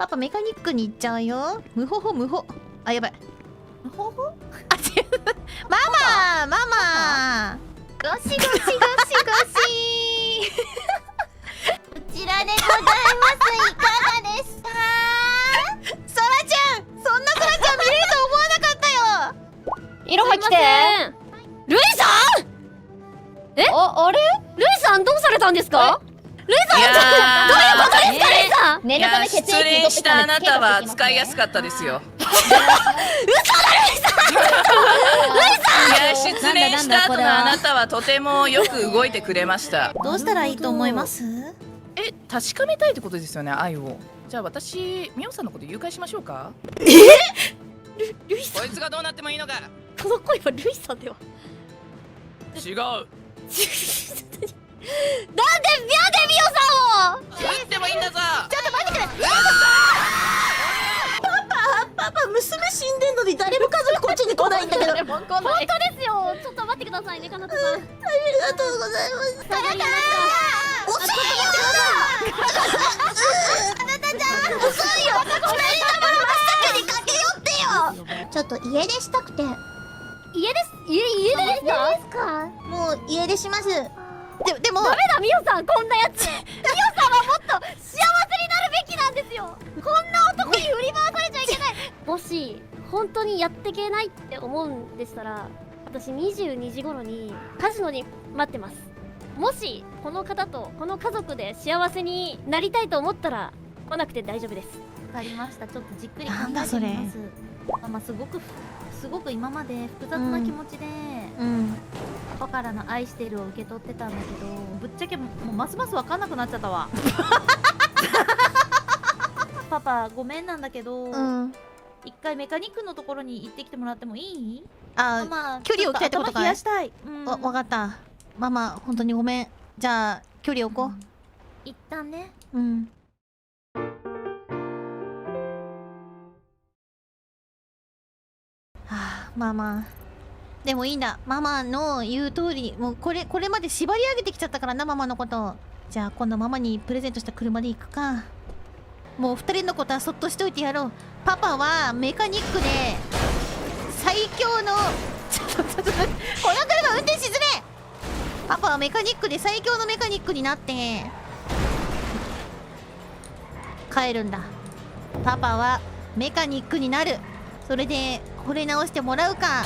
パパメカニックに行っちゃうよ。無ほほ無ほ。あ、やばい。無ほほ？あ、違う。ママゴシゴシゴシゴシこちらでございます。いかがですか？ソラちゃん、そんなソラちゃん見れると思わなかったよ。いろは来て。ルイさん？え？あれ？ルイさんどうされたんですか？ルイさん、どういうことですか、ルイさん？念のため血液失恋したあなたは使いやすかったですよ。嘘だ、ルイさん！いや、失恋した後のあなたはとてもよく動いてくれました。どうしたらいいと思います？確かめたいってことですよね、愛を。じゃあ私、ミオさんのこと誘拐しましょうか。ルイさん、こいつがどうなってもいいのか。この声はルイさんでは。違う。なんでミオさんを。撃ってもいいんだぞ。パパ、娘死んでんのに誰も家族こっちに来ないんだけど。あり本当ですよ。ちょっと待ってくださいね、かなたさん。がとうございます。下がりました。遅いよ。あなたちゃん、遅いよ。二人とも真っ先に駆け寄ってよ。ちょっと家出したくて。家ですか？もう家出します。でもダメだ、ミオさん、こんなやつ。ミオさんはもっと幸せになるべきなんですよ。こんな男に振り回されちゃいけない。もし本当にやってけないって思うんでしたら、私22時頃にカジノに待ってます。もしこの方とこの家族で幸せになりたいと思ったら来なくて大丈夫です。わかりました。ちょっとじっくり考なんだそれえてみます。ママすごく今まで複雑な気持ちで、パパからの愛してるを受け取ってたんだけど、ぶっちゃけもうますます分かんなくなっちゃったわ。パパごめんなんだけど、一回メカニックのところに行ってきてもらってもいい？あ、ママ距離を置きたいってことかい？頭冷やしたい。わかった。ママ本当にごめん。じゃあ距離置こ一旦ね。う。はあ、ママ。でもいいんだ。ママの言う通り、もうこれまで縛り上げてきちゃったからな、ママのこと。じゃあ今度ママにプレゼントした車で行くか。もう二人のことはそっとしといてやろう。パパはメカニックで最強のこの車運転しづれ。パパはメカニックで最強のメカニックになって帰るんだ。パパはメカニックになる。それで惚れ直してもらうか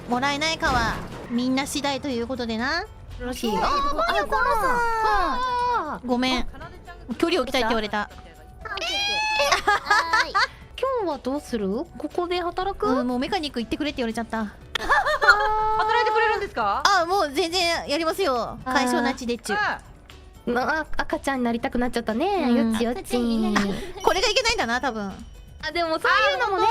もらえないかはみんな次第ということでな。よろしい？ごめん、距離置きたいって言われた。今日はどうする？ここで働く？もうメカニック行ってくれって言われちゃった。働いてくれるんですか？あ、もう全然やりますよ。解消なちでっちゅ。まあ、赤ちゃんになりたくなっちゃったね。よちよち。これがいけないんだな、多分。あ、でもそういうのもね。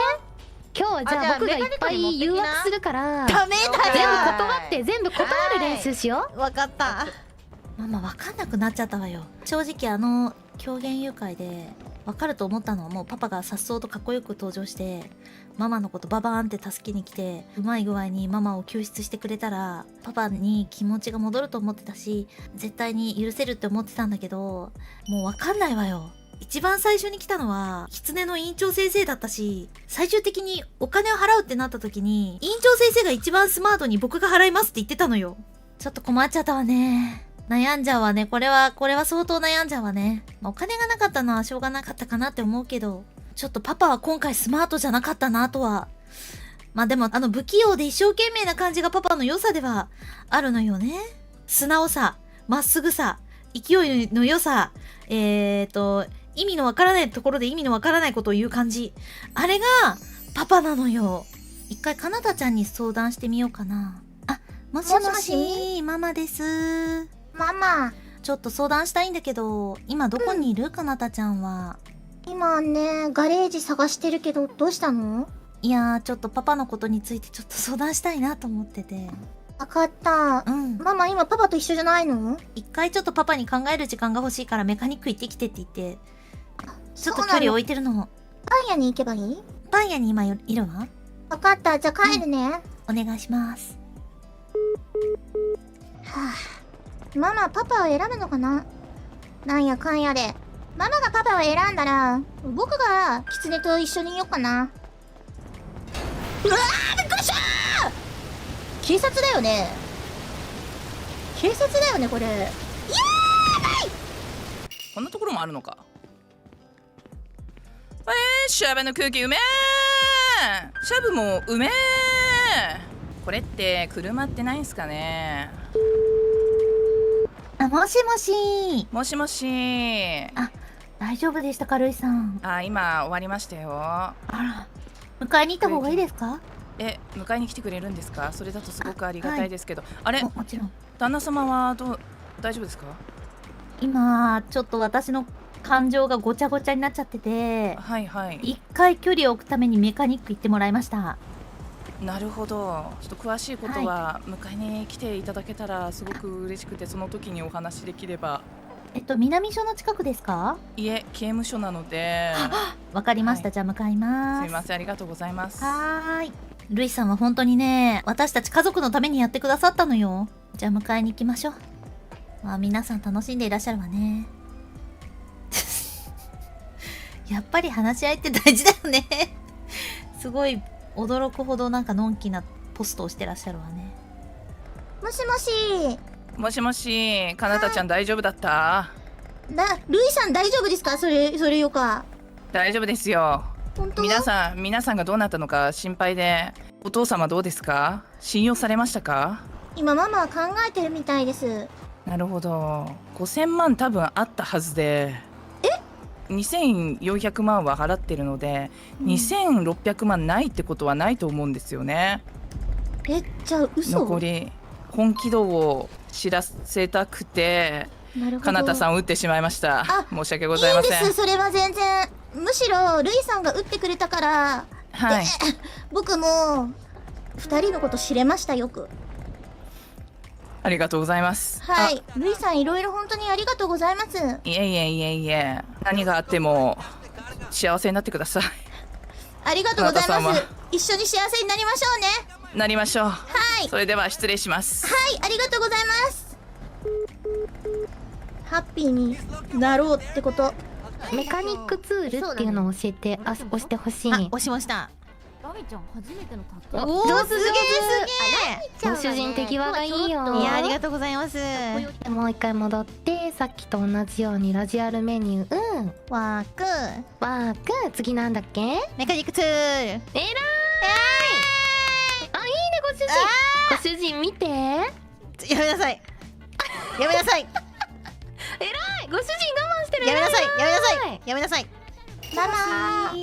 今日はじゃあ僕がいっぱい誘惑するからダメだよ。全部断る練習しよう。わかった。ママ分かんなくなっちゃったわよ。正直狂言誘拐で分かると思ったのは、もうパパが颯爽とかっこよく登場してママのことババーンって助けに来て、うまい具合にママを救出してくれたらパパに気持ちが戻ると思ってたし、絶対に許せるって思ってたんだけど、もう分かんないわよ。一番最初に来たのは狐の院長先生だったし、最終的にお金を払うってなった時に院長先生が一番スマートに僕が払いますって言ってたのよ。ちょっと困っちゃったわね。悩んじゃうわね。これは相当悩んじゃうわね。お金がなかったのはしょうがなかったかなって思うけど、ちょっとパパは今回スマートじゃなかったなとは。まあでも不器用で一生懸命な感じがパパの良さではあるのよね。素直さ、まっすぐさ、勢いの良さ、意味のわからないところで意味のわからないことを言う感じ。あれがパパなのよ。一回かなたちゃんに相談してみようかな。あ、もしもし、ママです。ママ。ちょっと相談したいんだけど、今どこにいる？かなたちゃんは。今ね、ガレージ探してるけど、どうしたの？いやー、ちょっとパパのことについてちょっと相談したいなと思ってて。わかった。ママ今パパと一緒じゃないの？一回ちょっとパパに考える時間が欲しいからメカニック行ってきてって言って、ちょっと距離置いてるの。パン屋に行けばいい？パン屋に今いるわ。わかった。じゃあ帰るね。お願いします。はぁ。ママ、パパを選ぶのかな？なんやかんやで。ママがパパを選んだら、僕が狐と一緒にいようかな。うわー、びっくりしたー。警察だよね。警察だよね、これ。こんなところもあるのか。シャブの空気うめー。シャブもうめー。これって車ってないんすかね。あ、もしもし。もしもし。大丈夫でしたか、ルイさん。今終わりましたよ。あら、迎えに行った方がいいですか？迎えに来てくれるんですか？それだとすごくありがたいですけど。あれ、もちろん。旦那様は大丈夫ですか？今ちょっと私の感情がごちゃごちゃになっちゃってて、はいはい。一回距離を置くためにメカニック行ってもらいました。なるほど。ちょっと詳しいことは迎えに来ていただけたらすごく嬉しくて、その時にお話できれば。南署の近くですか？いえ、刑務所なので。わかりました、はい、じゃあ向かいます。すいません、ありがとうございます。はーい。ルイさんは本当にね、私たち家族のためにやってくださったのよ。じゃあ迎えに行きましょう。皆さん楽しんでいらっしゃるわね。やっぱり話し合いって大事だよね。すごい驚くほどなんかのんきなポストをしてらっしゃるわね。もしもし。もしもし、かなたちゃん大丈夫だった？ルイさん大丈夫ですか？それよか。大丈夫ですよ。本当？皆さんがどうなったのか心配で。お父様どうですか？信用されましたか？今ママは考えてるみたいです。なるほど。5000万多分あったはずで、2400万は払ってるので、2600万ないってことはないと思うんですよね。じゃあ嘘？残り本気度を知らせたくて、なるほど。かなたさんを打ってしまいました。申し訳ございいいません。んです、それは全然。むしろルイさんが打ってくれたから、はい。僕も2人のこと知れました。よく。ありがとうございます。はい、ルイさんいろいろ本当にありがとうございます。いえいえいえいえ、何があっても幸せになってください。ありがとうございかなたさんはます。一緒に幸せになりましょうね。なりましょう。はい。それでは失礼します。はい、ありがとうございます。ハッピーになろうってこと。メカニックツールっていうのを教えて、押してほしい。押しました。ラミちゃん初めてのタおお、すげえすげえ。ご主人手際がいいよ。いや、ありがとうございます。もう一回戻って、さっきと同じようにラジアルメニュー、ワーク。ワーク、次なんだっけ？メカニックツール。えらい。あ、いいね、ご主人。ご主人見て。やめなさい。やめなさい。えらい。ご主人我慢してる。やめなさい。やめなさい。やめなさい。ママ、ご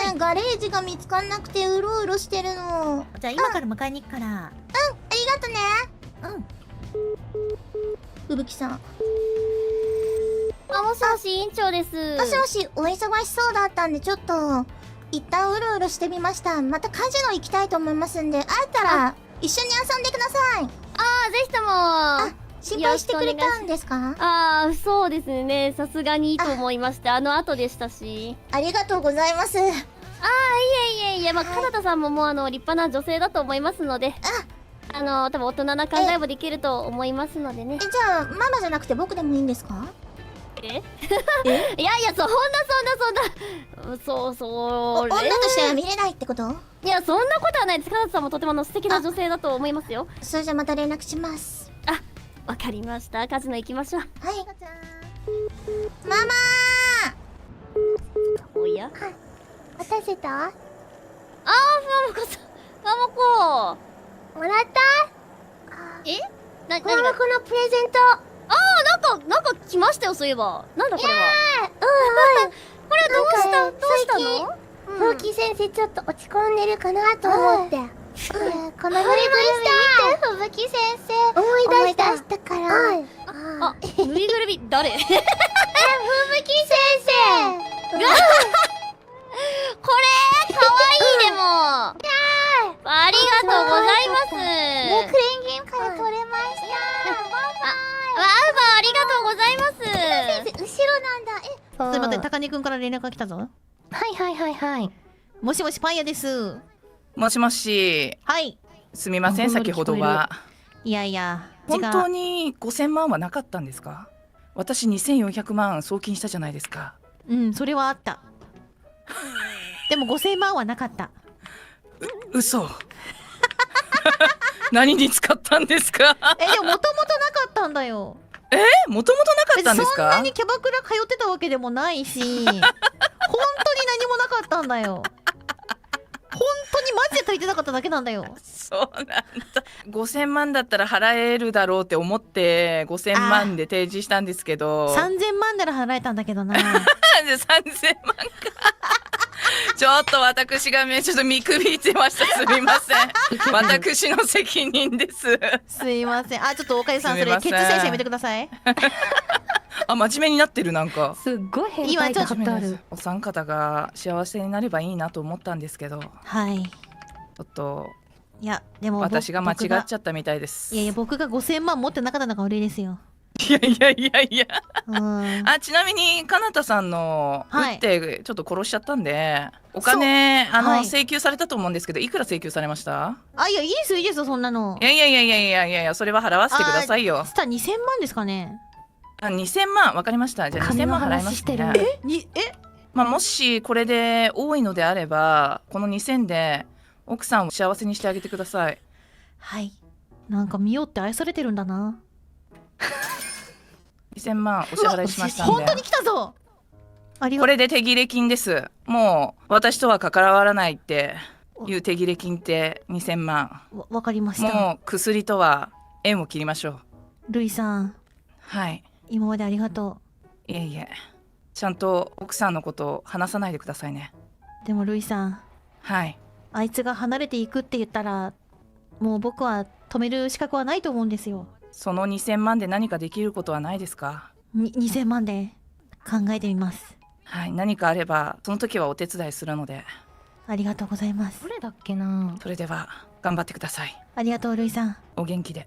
めん、ガレージが見つかんなくてうろうろしてるの。じゃあ今から迎えに行くから。ありがとね。ふぶきさん。もしもし、委員長です。もしもし、お忙しそうだったんでちょっと一旦うろうろしてみました。またカジノ行きたいと思いますんで、会えたら一緒に遊んでください。ぜひとも。心配してくれたんですか？そうですね。さすがにいいと思いまして、後でしたし。ありがとうございます。いえ、かなたさんももう立派な女性だと思いますので、多分大人な考えもできると思いますのでね。じゃあママじゃなくて僕でもいいんですか？いや、そんな、そう、女としては見れないってこと？いや、そんなことはないです。かなたさんもとても素敵な女性だと思いますよ。それじゃまた連絡します。わかりました。カジノ行きましょう。はい。ママおや？待たせた？ママ子さん。ママ子。もらった？何が？このプレゼント。なんか来ましたよ、そういえば。なんだこれは。これどうしたの？ほうき先生ちょっと落ち込んでるかなと思って。このぬいぐるみ見て、ふぶき先生。思い出したから。ぬいぐるみ、誰？ふぶき先生。これ、かわいいでも。ありがとうございます。クレーンゲームから取れました。ありがとうございます。先生、後ろなんだ。すいません、高根くんから連絡が来たぞ。はい。もしもし、パン屋です。もしもし。はい。すみません、先ほどは。いやいや、本当に5000万はなかったんですか？私2400万送金したじゃないですか。うんそれはあったでも5000万はなかった。嘘何に使ったんですか？でももともとなかったんだよ。もともとなかったんですそんなか？にキャバクラ通ってたわけでもないし本当に何もなかったんだよ。本当にマジで足りてなかっただけなんだよ。そうなんだ。5000万だったら払えるだろうって思って5000万で提示したんですけど、3000万なら払えたんだけどな。で3000万かちょっと私がちょっと見くびってました。すみません。私の責任です。すいません。あ、ちょっとおかゆさんそれすみませんケツ先生やめてください。あ、真面目になってる。なんかすっごい変態感ある。お三方が幸せになればいいなと思ったんですけど、ちはい。ょっといやでも私が間違っちゃゃったみたいです。いやいや僕が5000万持ってなかったのが悪いですよ。いやいやいやいや。うんあ、ちなみにかなたさんのはい打ってちょっと殺しちゃったんで、お金はい請求されたと思うんですけど、いくら請求されました？あ、いやいいですよいいですよそんなの。いやいやいやいやいやいやいや、それは払わせてくださいよ。スタ2000万ですかね。あ、2000万わかりました。じゃあ2000金の万払います話してる。ね。えまあ、もしこれで多いのであれば、この2000で奥さんを幸せにしてあげてください。はい。なんか見ようって愛されてるんだな。2000万お支払いしましたんで。本当に来たぞ。ありがことれで手切れ金です。もう私とは関わらないっていう手切れ金って2000万。わかりました。もう薬とは縁を切りましょう。ルイさんはい。今までありがといえいえ。ちゃんと奥さんのことを話さないでくださいね。う。でもルイさんはい。あいつが離れていくって言ったらもう僕は止める資格はないと思うんですよ。その2000万で何かできることはないですか？2000万で考えてみます。はい。何かあればその時はお手伝いするので。ありがとうございますど。れだっけな。それでは頑張ってください。ありがとうルイさん。お元気で。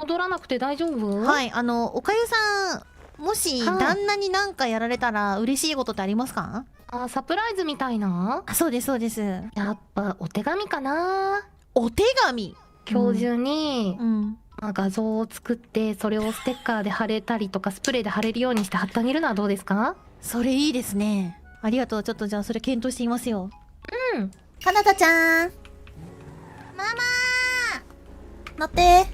戻らなくて大丈夫？はいおかゆさんもしはい旦那に何かやられたら嬉しいことってありますか？あ、サプライズみたいな。あ、そうですそうです。やっぱお手紙かな。お手紙。今日中に、うんまあ、画像を作ってそれをステッカーで貼れたりとかスプレーで貼れるようにして貼ってあげるのはどうですか？それいいですね。ありがとう。ちょっとじゃあそれ検討してみますよ。かなたちゃん。ママー乗って。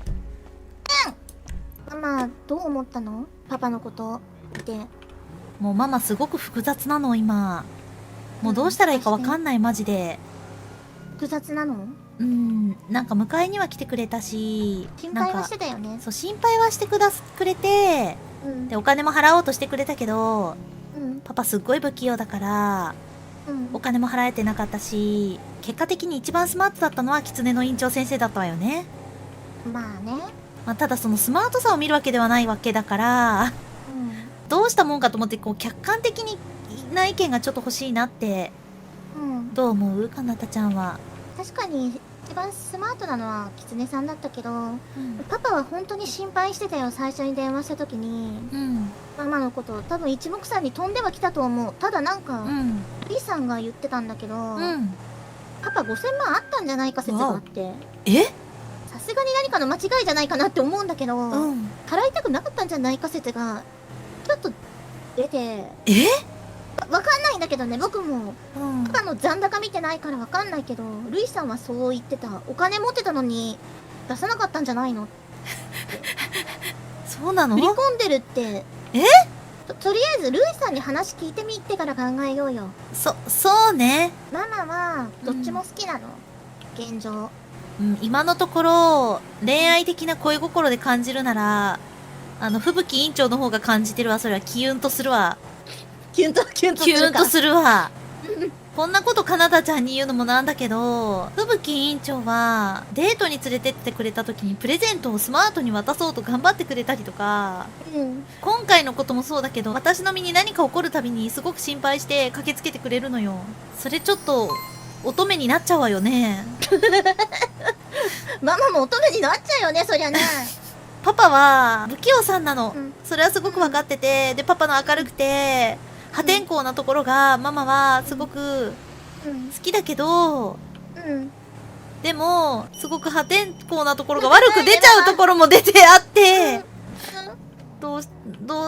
ママ、どう思ったの？パパのことって。もうママすごく複雑なの今。もうどうしたらいいかわかんないマジで。複雑なの？なんか迎えには来てくれたし、心配はしてたよね。そう心配はしてくれて、うんでお金も払おうとしてくれたけど、うんパパすっごい不器用だからうんお金も払えてなかったし、結果的に一番スマートだったのは狐の院長先生だったわよね。まあね。まあ、ただそのスマートさを見るわけではないわけだから、どうしたもんかと思ってこう客観的な意見がちょっと欲しいなって。うんどう思うかなたちゃんは。確かに一番スマートなのはキツネさんだったけど、パパは本当に心配してたよ。最初に電話した時にうんママのこと多分一目散に飛んではきたと思う。ただなんか、うんリーさんが言ってたんだけど、うんパパ5000万あったんじゃないか説があって、えさすがに何かの間違いじゃないかなって思うんだけど、うん払いたくなかったんじゃないか説がちょっと出て、わかんないんだけどね。僕もうんパパの残高見てないからわかんないけど、ルイさんはそう言ってた。お金持ってたのに出さなかったんじゃないの？そうなの振り込んでるって。とりあえずルイさんに話聞いてみてから考えようよ。そうね。ママはどっちも好きなの、現状。今のところ恋愛的な恋心で感じるなら吹雪委員長の方が感じてるわ。それはキュンとするわ。キュンとキュンとするわ。こんなことかなたちゃんに言うのもなんだけど、吹雪委員長はデートに連れてってくれた時にプレゼントをスマートに渡そうと頑張ってくれたりとか、うん今回のこともそうだけど、私の身に何か起こるたびにすごく心配して駆けつけてくれるのよ。それちょっと乙女になっちゃうわよね。ママも乙女になっちゃうよね、そりゃね。パパは不器用さんなの、うんそれはすごく分かってて、でパパの明るくて破天荒なところがママはすごくうん好きだけど、うんでもすごく破天荒なところが悪く出ちゃうところも出てあって、ど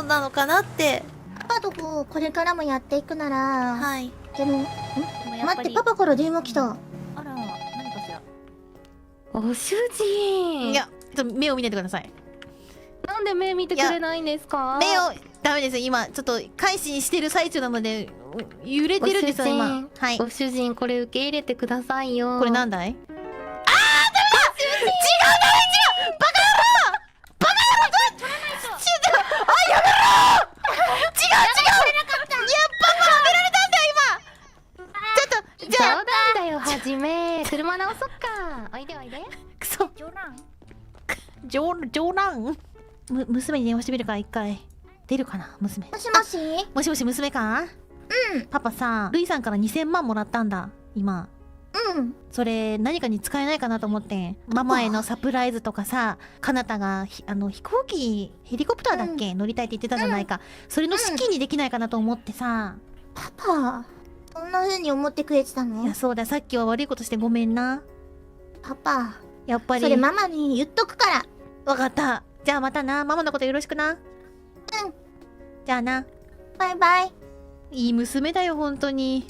うなのかなって。パパとこれからもやっていくなら、はい。でも、でもやっぱり待って、パパから電話来た。あら、何かしら。ご主人。いや、ちょっと目を見ないでください。なんで目見てくれないんですか？目を、ダメです。今、ちょっと、改心してる最中なので、揺れてるんですよ、今。はい。ご主人、これ受け入れてくださいよ。これなんだい？冗談だよ、はじめ。車直そっか。おいでおいで。くそ。冗談娘に電話してみるか、一回。出るかな、娘。もしもしもしもし、娘か？パパさ、ルイさんから2000万もらったんだ、今。うん。それ、何かに使えないかなと思って。ママへのサプライズとかさ、かなたが、飛行機、ヘリコプターだっけ、乗りたいって言ってたじゃないか。それの資金にできないかなと思ってさ。パパ、そんな風に思ってくれてたの？いや、そうだ、さっきは悪いことしてごめんな。パパ、やっぱり。それママに言っとくから。わかった。じゃあまたな。ママのことよろしくな。じゃあな。バイバイ。いい娘だよ、本当に。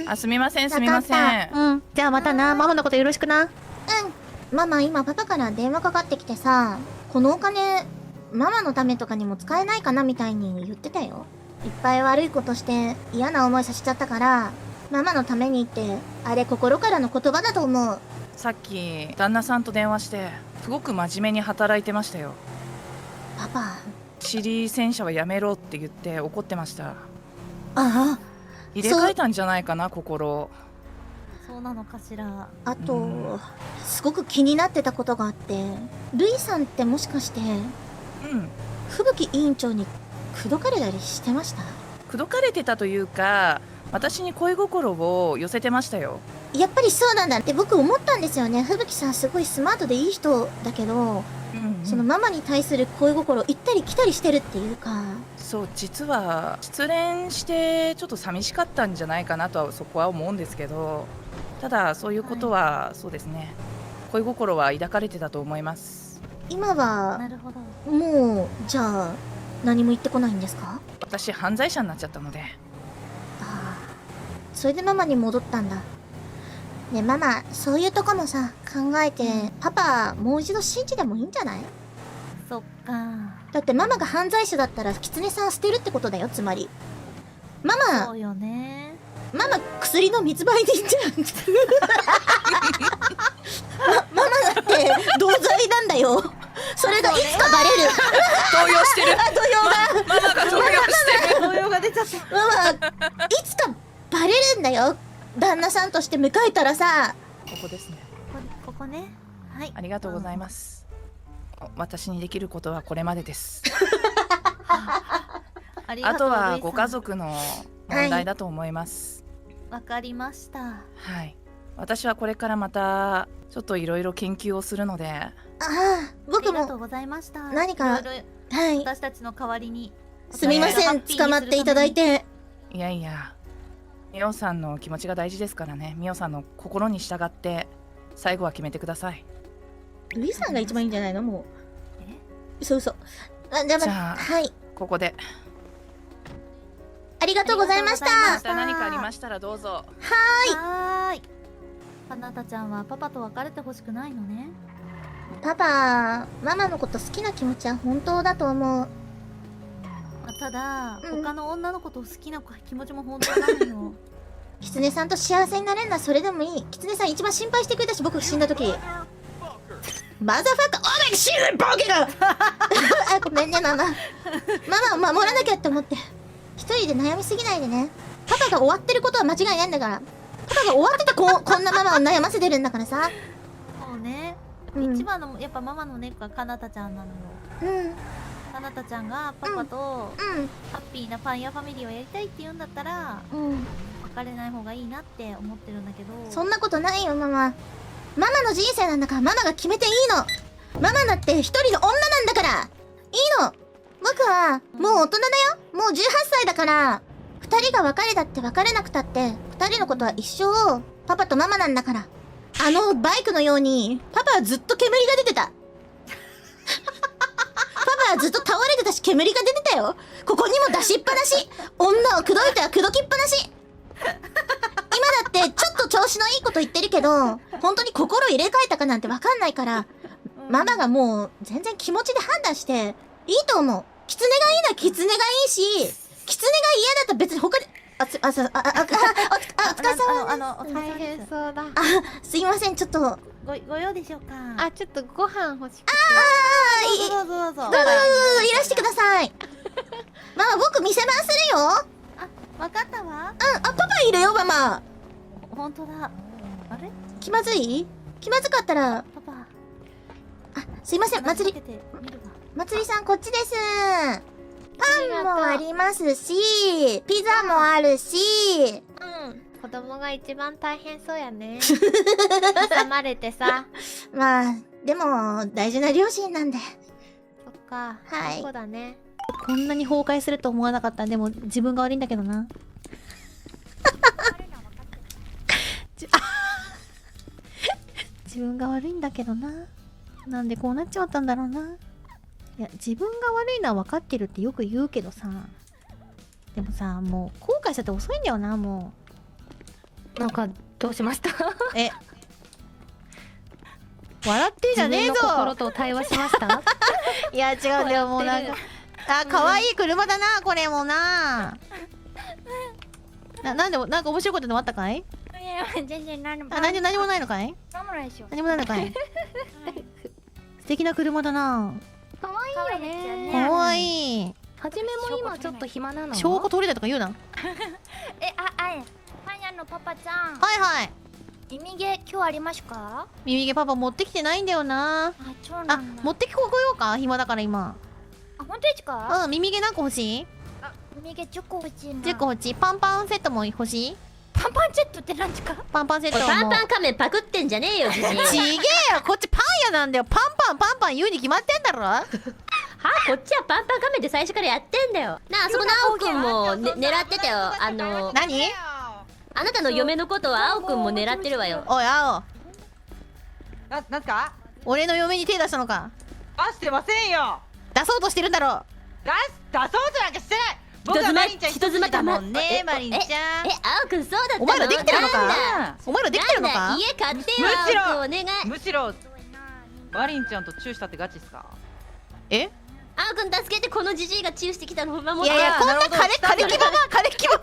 あ、すみませんすみませわん。うん。じゃあまたな。ママのことよろしくな。ママ、今パパから電話かかってきてさ、このお金、ママのためとかにも使えないかなみたいに言ってたよ。いっぱい悪いことして嫌な思いさせちゃったから、ママのためにって、あれ心からの言葉だと思う。さっき旦那さんと電話してすごく真面目に働いてましたよ。パパ。シリ戦車はやめろって言って怒ってました。ああ、入れ替えたんじゃないかな、心。そうなのかしら。あと、すごく気になってたことがあって、ルイさんってもしかして、うん吹雪委員長に口説かれたりしてました？口説かれてたというか、私に恋心を寄せてましたよ。やっぱりそうなんだって僕思ったんですよね。吹雪さんすごいスマートでいい人だけど、そのママに対する恋心行ったり来たりしてるっていうか。そう実は失恋してちょっと寂しかったんじゃないかなとはそこは思うんですけど、ただそういうことは、そうですね、恋心は抱かれてたと思います。今はなるほど。もうじゃあ何も言ってこないんですか？私犯罪者になっちゃったので。ああ、それでママに戻ったんだ。ねえママ、そういうとこもさ考えて、パパもう一度信じてもいいんじゃない？そっか。だってママが犯罪者だったら狐さん捨てるってことだよ、つまり。ママそうよね。ママ薬の密売人じゃん。ママだって同罪なんだよ。それがいつかバレる。動揺してる。動揺がママが動揺してる。動揺が出ちゃった。ママいつかバレるんだよ。旦那さんとして迎えたらさ。ここですね。ここね。はい。ありがとうございます。私にできることはこれまでです。あありがとう。とはご家ルイ族の問題だと思います。さん。わかりました。はい。私はこれからまたちょっといろいろ研究をするので。ああ、僕も。ありがとうございました。何かいろいろはい。私たちの代わりに。すみません、捕まっていただいて。いやいや、ミオさんの気持ちが大事ですからね。ミオさんの心に従って最後は決めてください。ルイさんが一番いいんじゃないの？もう。そうそう。じゃあ、じゃあはい。ここでありがとうございましありがとうございまたし。また何かありましたらどうぞ。はーい。かなたちゃんはパパと別れてほしくないのね。パパ、ママのこと好きな気持ちは本当だと思う。まあただ、うん他の女の子と好きな気持ちも本当なのよ。狐さんと幸せになれるのはそれでもいい。狐さん一番心配してくれたし、僕死んだ時。マザファッカー、お前死ぬボケがあ、ごめんね、ママ。ママを守らなきゃって思って。一人で悩みすぎないでね。パパが終わってることは間違いないんだから。パパが終わっててこんなママを悩ませてるんだからさ。そうね。うん。一番のやっぱママのネックはかなたちゃんなのよ。うん。かなたちゃんがパパとハッピーなパン屋ファミリーをやりたいって言うんだったらうん。別れない方がいいなって思ってるんだけど。そんなことないよ、ママ。ママの人生なんだからママが決めていいの。ママだって一人の女なんだから。いいの。僕はもう大人だよ。もう18歳だから。二人が別れたって別れなくたって二人のことは一生パパとママなんだから。あのバイクのようにパパはずっと煙が出てた。パパはずっと倒れてたし、煙が出てたよ。ここにも出しっぱなし。女を口説いては口説きっぱなし。今だってちょっと調子のいいこと言ってるけど、本当に心入れ替えたかなんてわかんないから、ママがもう全然気持ちで判断していいと思う。狐がいいなら狐がいいし、狐が嫌だったら別に他で、お疲れ様です。大変そうだ。すいません、ちょっと。ご用でしょうか。あ、ちょっとご飯欲しくて。どうぞどうぞ。いらしてください。ママ、僕店番するよ。わかったわ。パパいるよ、ママ。本当だ。あれ？気まずい？気まずかったら、パパ。すいません、まつりつけてみるわ。さんこっちです。パンもありますし、ピザもあるし、子供が一番大変そうやね。挟まれてさ。まあ、でも、大事な両親なんで。そっか。はいそうだね。こんなに崩壊すると思わなかった。でも、自分が悪いんだけどな。自分が悪いんだけどな。なんでこうなっちまったんだろうな。いや、自分が悪いのは分かってるってよく言うけどさ。でもさ、もう後悔しちゃって遅いんだよな、もなんかどうしました？う。笑ってんじゃねえぞ。自分の心と対話しました？いや、違うんだよ、もうなんか。あ、可愛い車だな、これもな。なんで、なんか面白いことでもあったかい？いや全然何もあ、何もないのかい？なんもないでしょ。何もないのかい？素敵な車だな。可愛いよね。可愛い。はじめも今ちょっと暇なの？証拠取れたとか言うな。パン屋のパパちゃん。はいはい。耳毛今日ありますか？耳毛パパ持ってきてないんだよな。そうなあ、んだ。持ってきこようか？暇だから今。あ、本当ですか？うん、耳毛何個欲しい耳毛10個欲しいな。 10個欲しい。パンパンセットも欲しい？パンパンチェットって何ですか？パンパンセットも。パンパン仮面パクってんじゃねえよ、じじい。ちげえよ、こっちパン屋なんだよ。パンパン言うに決まってんだろ。こっちはパンパン仮面で最初からやってんだよ。なあ、あそこの青くんも、狙ってたよ。何？あなたの嫁のことは青くんも狙ってるわよ。おい、青。なんすか？俺の嫁に手出したのか？出してませんよ。出そうとしてるんだろ。出そうとなんかしてない。僕はマリンちゃん一つだもんね、マリンちゃん。青くんそうだったの？お前らできてるのか？なんだお前らできてるのか？家買ってよ、むしろ青くんお願い。むしろマリンちゃんとチューしたってガチっすか？え？青くん助けて、このじじいがチューしてきたのを守って。いやいや、こんな枯れ木場か。誰が枯れ木場？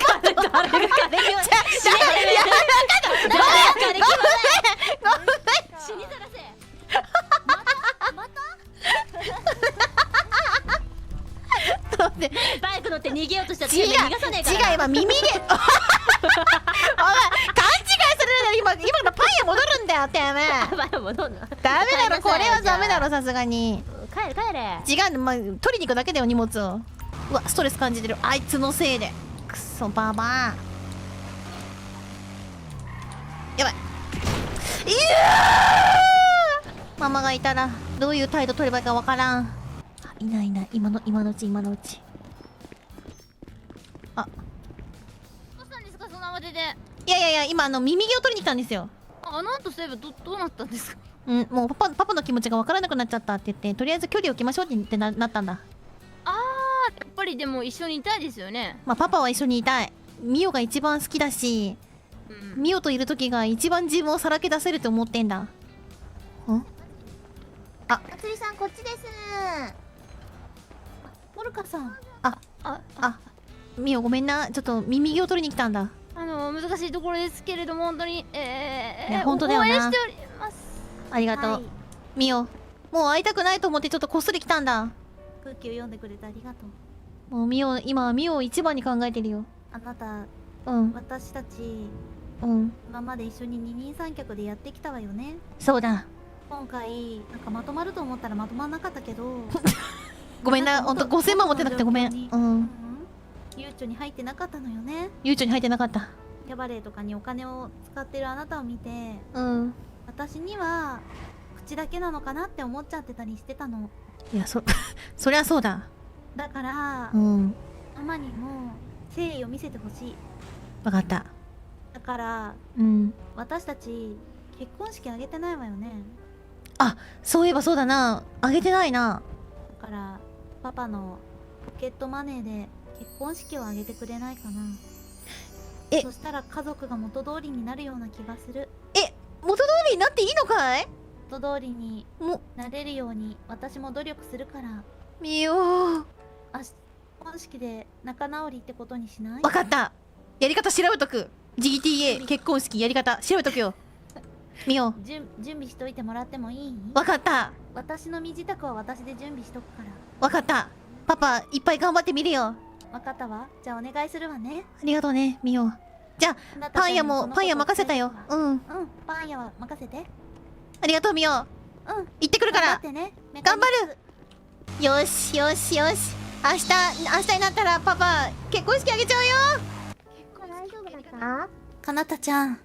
死にざらせ。バイク乗って逃げようとしたら違う、逃がさねえから。違う、今耳毛。お前、勘違いするなら今のパン屋戻るんだよ、てめえ。バイ戻んの。ダメだろ、これはダメだろ、さすがに。帰れ帰れ。違う、まあ、取りに行くだけだよ、荷物を。うわ、ストレス感じてる。あいつのせいで。くっそ、ババア。やばい。いやー、ママがいたら、どういう態度取ればいいかわからん。あ、いないいない、今のうち。あ、どうしたんですか、その慌てて。いや、今耳毛を取りに来たんですよ。あの後そういえばどうなったんですか？うん、もうパパの気持ちがわからなくなっちゃったって言って、とりあえず距離を置きましょうってなったんだ。やっぱりでも一緒にいたいですよね。まあパパは一緒にいたい。ミオが一番好きだし、ミオといる時が一番自分をさらけ出せると思ってんだ。まつりさんこっちです。モルカさん。ミオごめんな、ちょっと耳毛を取りに来たんだ。難しいところですけれども、本当に本当だよな応援しております。ありがとう、はいミオ。もう会いたくないと思ってちょっとこっそり来たんだ。空気を読んでくれてありがとう。もう今はミオを一番に考えてるよ。あなた、うん私たちうん今まで一緒に二人三脚でやってきたわよね。そうだ。今回なんかまとまると思ったらまとまんなかったけどごめんな、ほんと5000万持ってなくてごめん。ゆうちょに入ってなかったのよね。ゆうちょに入ってなかった。キャバレーとかにお金を使ってるあなたを見て、私には口だけなのかなって思っちゃってたりしてたの。いや、そりゃそうだ。だから、ママにも誠意を見せてほしい。わかった。だから私たち結婚式あげてないわよね。そういえばそうだな、あげてないな。だからパパのポケットマネーで結婚式を挙げてくれないかな。えそしたら家族が元通りになるような気がする。元通りになっていいのかい？元通りにもなれるように私も努力するから、みよ結婚式で仲直りってことにしない？わかった。やり方調べとく。 GTA 結婚式やり方調べとくよ。みよ準備しといてもらってもいい？わかった。私の身支度は私で準備しとくから。わかった。パパいっぱい頑張ってみるよ。わかったわ。じゃあお願いするわね。ありがとうね、みよ。じゃあパン屋もパン屋任せたよ。うん。パン屋は任せて。ありがとう、みよ。うん。行ってくるから。頑張ってね。頑張る。よしよしよし。明日になったらパパ結婚式あげちゃうよ。大丈夫だった？かなたちゃん。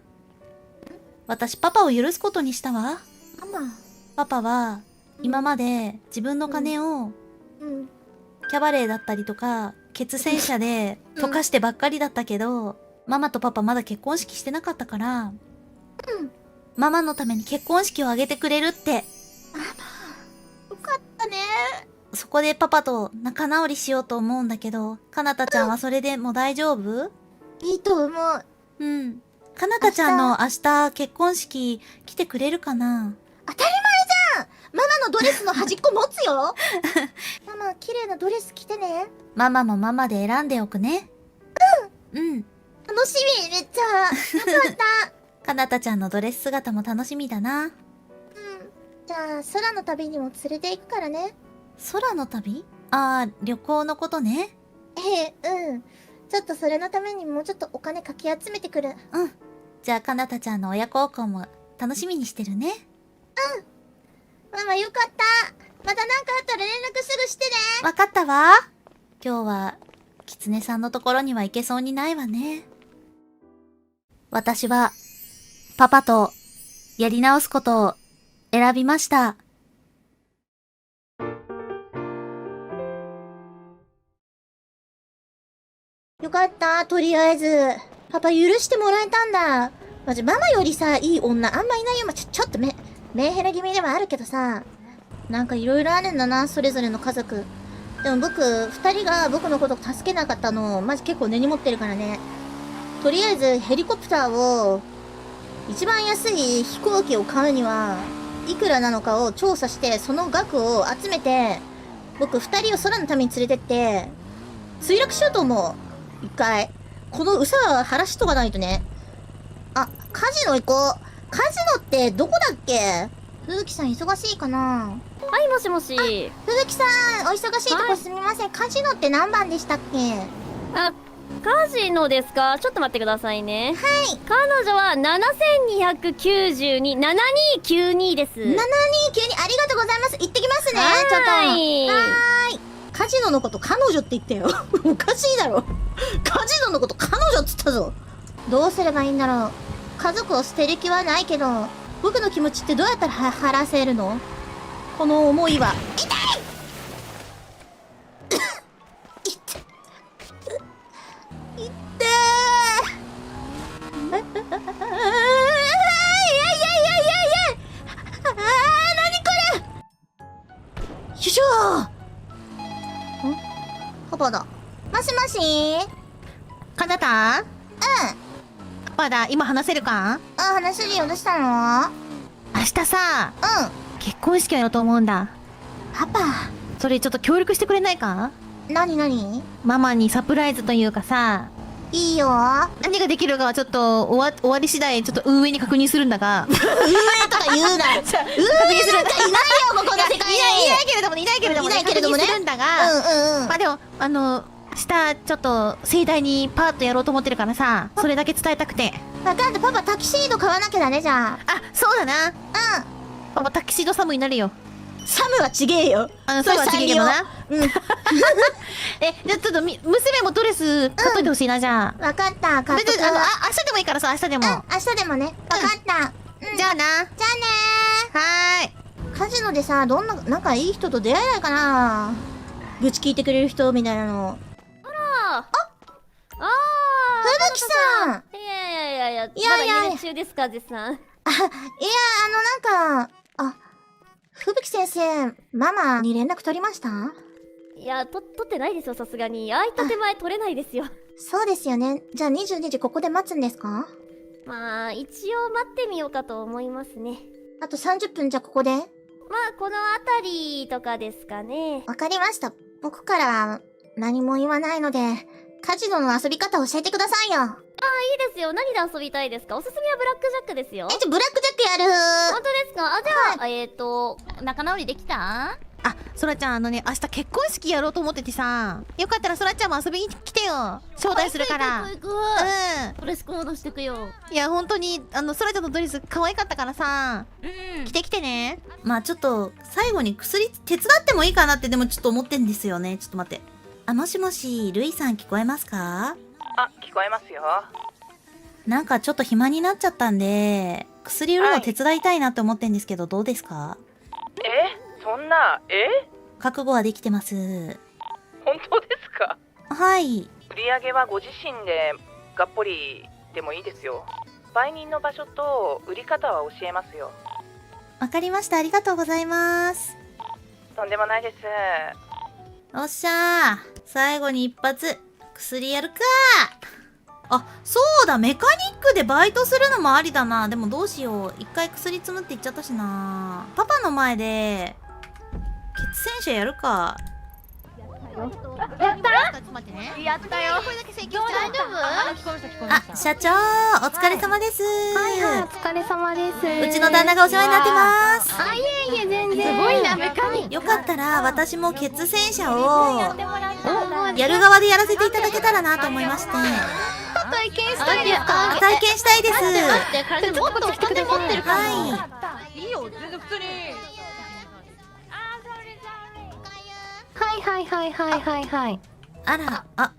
私パパを許すことにしたわ。ママ。パパは今まで自分の金をうん。キャバレーだったりとか血洗車で溶かしてばっかりだったけど、ママとパパまだ結婚式してなかったから、ママのために結婚式を挙げてくれるって。よかったね。そこでパパと仲直りしようと思うんだけど、かなたちゃんはそれでも大丈夫？いいと思う。うん。かなたちゃんの明日結婚式来てくれるかな？当たり前じゃん。ママのドレスの端っこ持つよ。ママ、綺麗なドレス着てね。ママもママで選んでおくね。うん。楽しみ、めっちゃ。よかった。かなたちゃんのドレス姿も楽しみだな。じゃあ、空の旅にも連れて行くからね。空の旅？ああ、旅行のことね。うん。ちょっとそれのためにもうちょっとお金かき集めてくる。うん。じゃあ、かなたちゃんの親孝行も楽しみにしてるね。ママよかった。またなんかあったら連絡すぐしてね。わかったわ。今日は、キツネさんのところには行けそうにないわね。私は、パパと、やり直すことを選びました。よかった。とりあえず。パパ許してもらえたんだ。マジママよりさ、いい女あんまいないよ。ちょっとメンヘラ気味ではあるけどさ。なんかいろいろあるんだな、それぞれの家族。でも二人が僕のこと助けなかったの、マジ結構根に持ってるからね。とりあえずヘリコプターを、一番安い飛行機を買うには、いくらなのかを調査して、その額を集めて、僕二人を空のために連れてって、墜落しようと思う。一回。このうさは晴らしとかないとね。あ、カジノ行こう。カジノってどこだっけ？風紀さん忙しいかな？はい、もしもし。風紀さん、お忙しいとこすみません。カジノって何番でしたっけ？あ、カジノですか？ちょっと待ってくださいね。はい。彼女は7292、7292です。7292、ありがとうございます。行ってきますね。ちょっと。はーい。カジノのこと彼女って言ったよ。おかしいだろ。カジノのこと彼女っつったぞ。どうすればいいんだろう。家族を捨てる気はないけど、僕の気持ちってどうやったら晴らせるの？この思いは。痛い痛い痛いいやいやいやいやいや何これよいしょパパだ。もしもしかなた？パパだ、今話せるか？話せるよ。どうしたの？明日さ、結婚式をやろうと思うんだ。パパ。それちょっと協力してくれないか？なにママにサプライズというかさ、いいよ。何ができるかはちょっと終わり次第ちょっと運営に確認するんだが運営とか言うな。運営なんかいないよ、ここの世界に。いないけれどもね、確認するんだが、まあでも下ちょっと盛大にパーッとやろうと思ってるからさ、それだけ伝えたくて。分かった。パパタキシード買わなきゃだね、じゃあ。あ、そうだな。パパタキシードサムになるよ。サムはちげえよ。サムはちげえけどな。じゃあちょっと娘もドレス買っといてほしいな、じゃあ。分かった。買っとく。明日でもいいからさ、明日でも。明日でもね。分かった。じゃあな。じゃあねはーい。カジノでさ、なんかいい人と出会えないかな。愚痴聞いてくれる人みたいなの。吹雪さん。いや、まだ家出中ですか、絶賛。吹雪先生、ママに連絡取りました？いや、取ってないですよ、さすがに。空いた手前取れないですよ。そうですよね。じゃあ22時ここで待つんですか？まあ、一応待ってみようかと思いますね。あと30分じゃここで？まあ、この辺りとかですかね。わかりました。僕からは何も言わないので、カジノの遊び方教えてくださいよ。いいですよ。何で遊びたいですか？おすすめはブラックジャックですよ。じゃあブラックジャックやる。本当ですか？あ、じゃあ、仲直りできた？あ、そらちゃん明日結婚式やろうと思っててさ、よかったらそらちゃんも遊びに来てよ。招待するから。行く。うん。ドレスコードしてくよ。いや本当にそらちゃんのドレス可愛かったからさ、着てきてね。まあちょっと最後に薬手伝ってもいいかなってでもちょっと思ってんですよね。ちょっと待って。あ、もしもし、ルイさん聞こえますか？あ、聞こえますよ。なんかちょっと暇になっちゃったんで、薬売るの手伝いたいなって思ってんですけど、どうですか？そんな、覚悟はできてます。本当ですか？はい。売り上げはご自身でがっぽりでもいいですよ。売人の場所と売り方は教えますよ。わかりました。ありがとうございます。とんでもないです。おっしゃー。最後に一発、薬やるか。あ、そうだ、メカニックでバイトするのもありだな。でもどうしよう。一回薬積むって言っちゃったしな。パパの前で、血栓車やるか。ちょっと待ってね。やったよ。これだけ請求しちゃう。大丈夫？聞こえましたあ、社長、お疲れ様です。はいはい、お疲れ様です。うちの旦那がお世話になってます。あ、いえいえ、全然。すごいなメカニック。よかったら、私も血栓車を、やってもらったらやる側でやらせていただけたらなと思いまして。体験したいですか？体験したいです。体もっとお金持ってるから。はいいよ、全然普通に。はいはいはいはいはいはい。あら、あ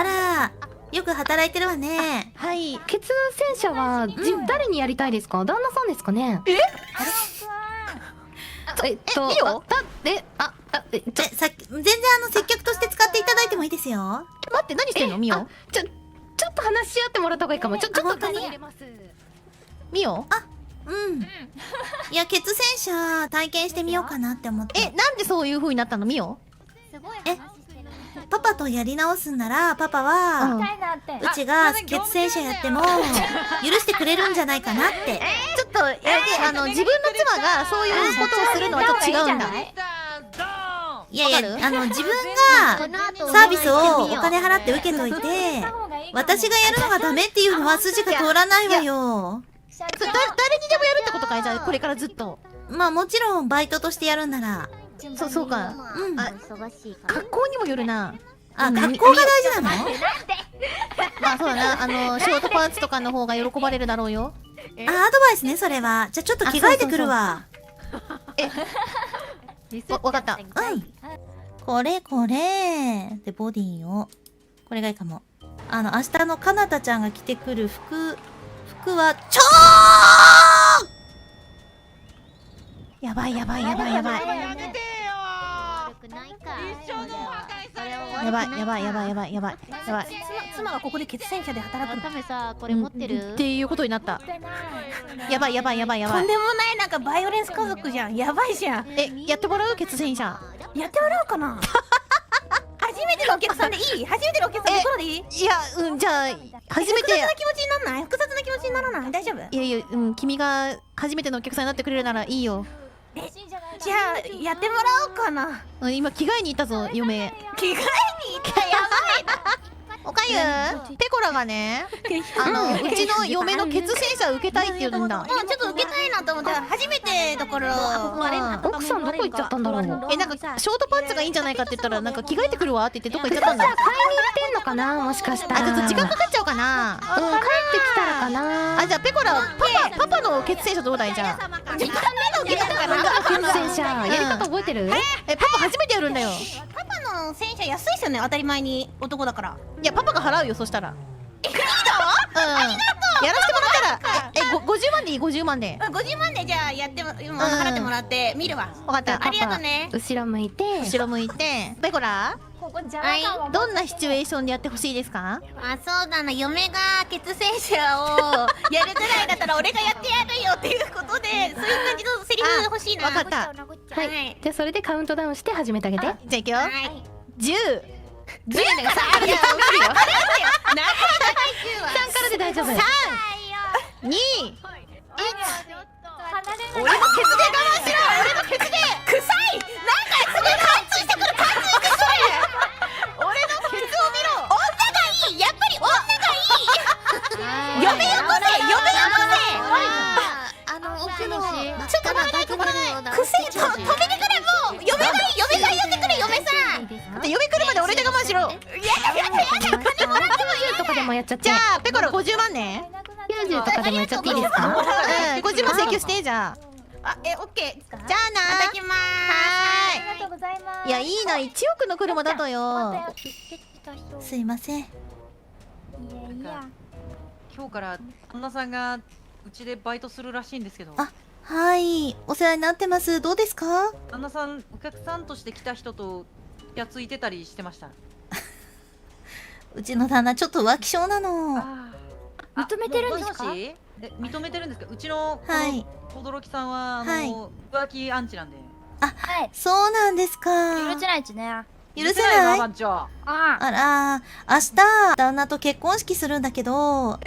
ら、よく働いてるわね。はい。血栓車は、誰にやりたいですか？旦那さんですかね？いいよ。全然接客として使っていただいてもいいですよ。待って何してんのミオ？ちょっと話し合ってもらった方がいいかも。ちょっと本当にミオ？うん。いや、血栓車体験してみようかなって思って。なんでそういう風になったのミオ？すごいえパパとやり直すんなら、パパは、うちが血栓車やっても、許してくれるんじゃないかなって。ちょっとやめて、自分の妻がそういうことをするのはちょっと違うんだ。いやいや、わかる自分がサービスをお金払って受けといて、私がやるのがダメっていうのは筋が通らないわよ。誰にでもやるってことかい？じゃあこれからずっと。まあもちろんバイトとしてやるんなら。そうか。うん。忙しいから格好にもよるな。あ、格好が大事なの？まあそうだな、ショートパンツとかの方が喜ばれるだろうよ。アドバイスね、それは。じゃあちょっと着替えてくるわ。わかった。うん。これ。で、ボディを。これがいいかも。明日のかなたちゃんが着てくる服は、やばい。やめてよ。悪くないか一生のお別れされよ。やばい。妻がここで血栓車で働くの。ためさ、これ持ってる？っていうことになった。やばい。とんでもないなんかバイオレンス家族じゃん。やばいじゃん。やってもらう血栓車。やってもらおうかな。初めてのお客さんでいい？初めてのお客さんでころでいい？いや、じゃあ初めて。複雑な気持ちになんない？複雑な気持ちにならない？大丈夫？いや、君が初めてのお客さんになってくれるならいいよ。じゃあやってもらおうかな。今着替えに行ったぞ、嫁。着替えに行ったやおかゆ、ペコラがね、うちの嫁の血栓車受けたいって言うんだ。ちょっと受けたいなと思って初めてだから奥さんどこ行っちゃったんだろう。なんかショートパンツがいいんじゃないかって言ったらなんか着替えてくるわって言ってどっか行っちゃったんだ。買いに行ってんのかな、もしかしたら。ちょっと時間かかっちゃうかな。帰ってきたらかな。じゃあペコラパパの血栓車どうだい？じゃあ時間目の受けたから血栓車やり方覚えてる？パパ初めてやるんだよ。パパの戦車安いっすよね、当たり前に男だから。いやパパが払うよ、そしたら。やらせてもらったら50万でいい50万でじゃあやっても払ってもらって見るわ。分かった。ありがとうね。後ろ向いて。ペコラ、どんなシチュエーションでやってほしいですか？そうだな、嫁が血栓車をやるぐらいだったら俺がやってやるよっていうことで、そういう感じのセリフ欲しいな。分かった。はいじゃあそれでカウントダウンして始めてあげて。じゃあいくよ。はい10。10がさ、3からで大丈夫。 2。離れない俺のケツで我慢しろ。俺のケツで。臭い。なんかすごい感知してくる。感知してくる。俺のケツを見ろ。女がいい。やっぱり女がいい。嫁よこせ。嫁よこ奥のせ。ちょっと待って。くせえ。止めてくれもう。嫁がいい。嫁がいい。やってくれ嫁さん。嫁来るまで俺で我慢しろ。やだ。金もらってもいいとかでもやっちゃって。じゃあペコロ50万ね。90とかでもやっちゃっていいですか？うん、50万請求してじゃあ。オッケー。じゃあな。いただきまーす。ありがとうございますいやいいな、1億の車だとよ。すいません。いや今日から旦那さんがうちでバイトするらしいんですけど、あはい、お世話になってます。どうですか？旦那さんお客さんとして来た人とやついてたりしてました。うちの旦那ちょっと浮気性なの。認めてるんですか？もしもし認めてるんですか？うちのはい轟さんははい浮気アンチなんで。はいそうなんですか。許せないですね。許せない。番長。ああら、明日旦那と結婚式するんだけど、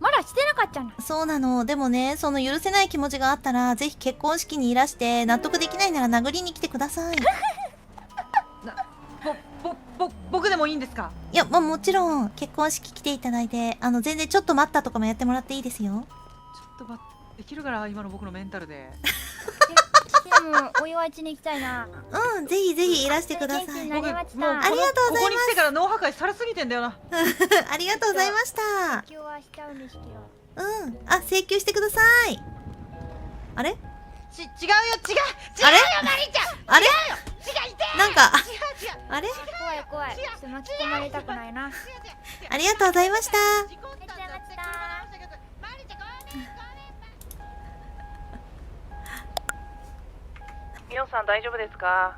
まだしてなかったの。そうなの。でもね、その許せない気持ちがあったら、ぜひ結婚式にいらして納得できないなら殴りに来てください。僕でもいいんですか？いや、まあ、もちろん結婚式来ていただいて、全然ちょっと待ったとかもやってもらっていいですよ。ちょっと待って、できるから今の僕のメンタルで。でもお祝いしに行きたいな。うん、ぜひぜひいらしてくださ元気にい。なりました。もうありがとうございますここに来てから脳破壊されすぎてんだよな。ありがとうございました。今日はしちゃうんですけど。うん、あ、請求してください。あれ違うよ、違うあれよ、マリちゃん。あれ違う、なんか、違う。あれ怖い怖い。ちょっと巻き込まれたくないな。ありがとうございました。事故ったんだって聞いてましたけど、マリちゃんごめん。ミオさん大丈夫ですか？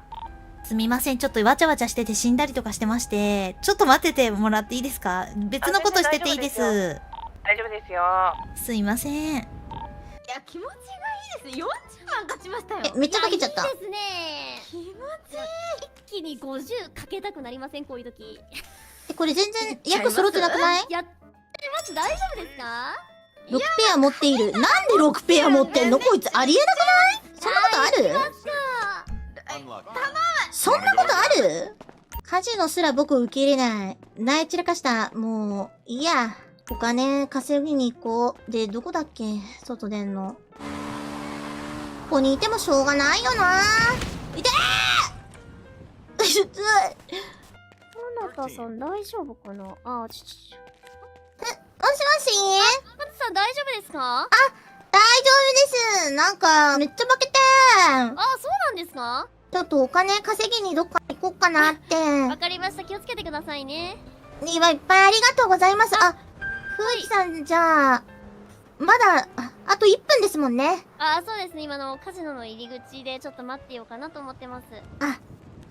すみません、ちょっとわちゃわちゃしてて死んだりとかしてまして、ちょっと待っててもらっていいですか？別のことしてていいです。大丈夫ですよ。すいません。いや気持ちがいいです。40万勝ちましたよ。めっちゃかけちゃった。いいですね。気持ちいい。一気に50かけたくなりませんこういう時。これ全然役揃ってなくないやってます大丈夫ですか？ ?6 ペア持っている。なんで6ペア持ってんのこいつありえなくない？そんなことある？そんなことある？カジノすら僕受け入れない。泣い散らかした。もう、いいや。お金稼ぎに行こう。で、どこだっけ？外出んの。ここにいてもしょうがないよな。いてー！きつい。かなたさん大丈夫かな？もしもし？かなたさん大丈夫ですか？大丈夫です。なんか、めっちゃ負けてー。そうなんですか？ちょっとお金稼ぎにどっか行こうかなって。わかりました。気をつけてくださいね。いっぱいありがとうございます。あ、ふうきさん、じゃあ、まだ、あと1分ですもんね。そうですね。今のカジノの入り口でちょっと待ってようかなと思ってます。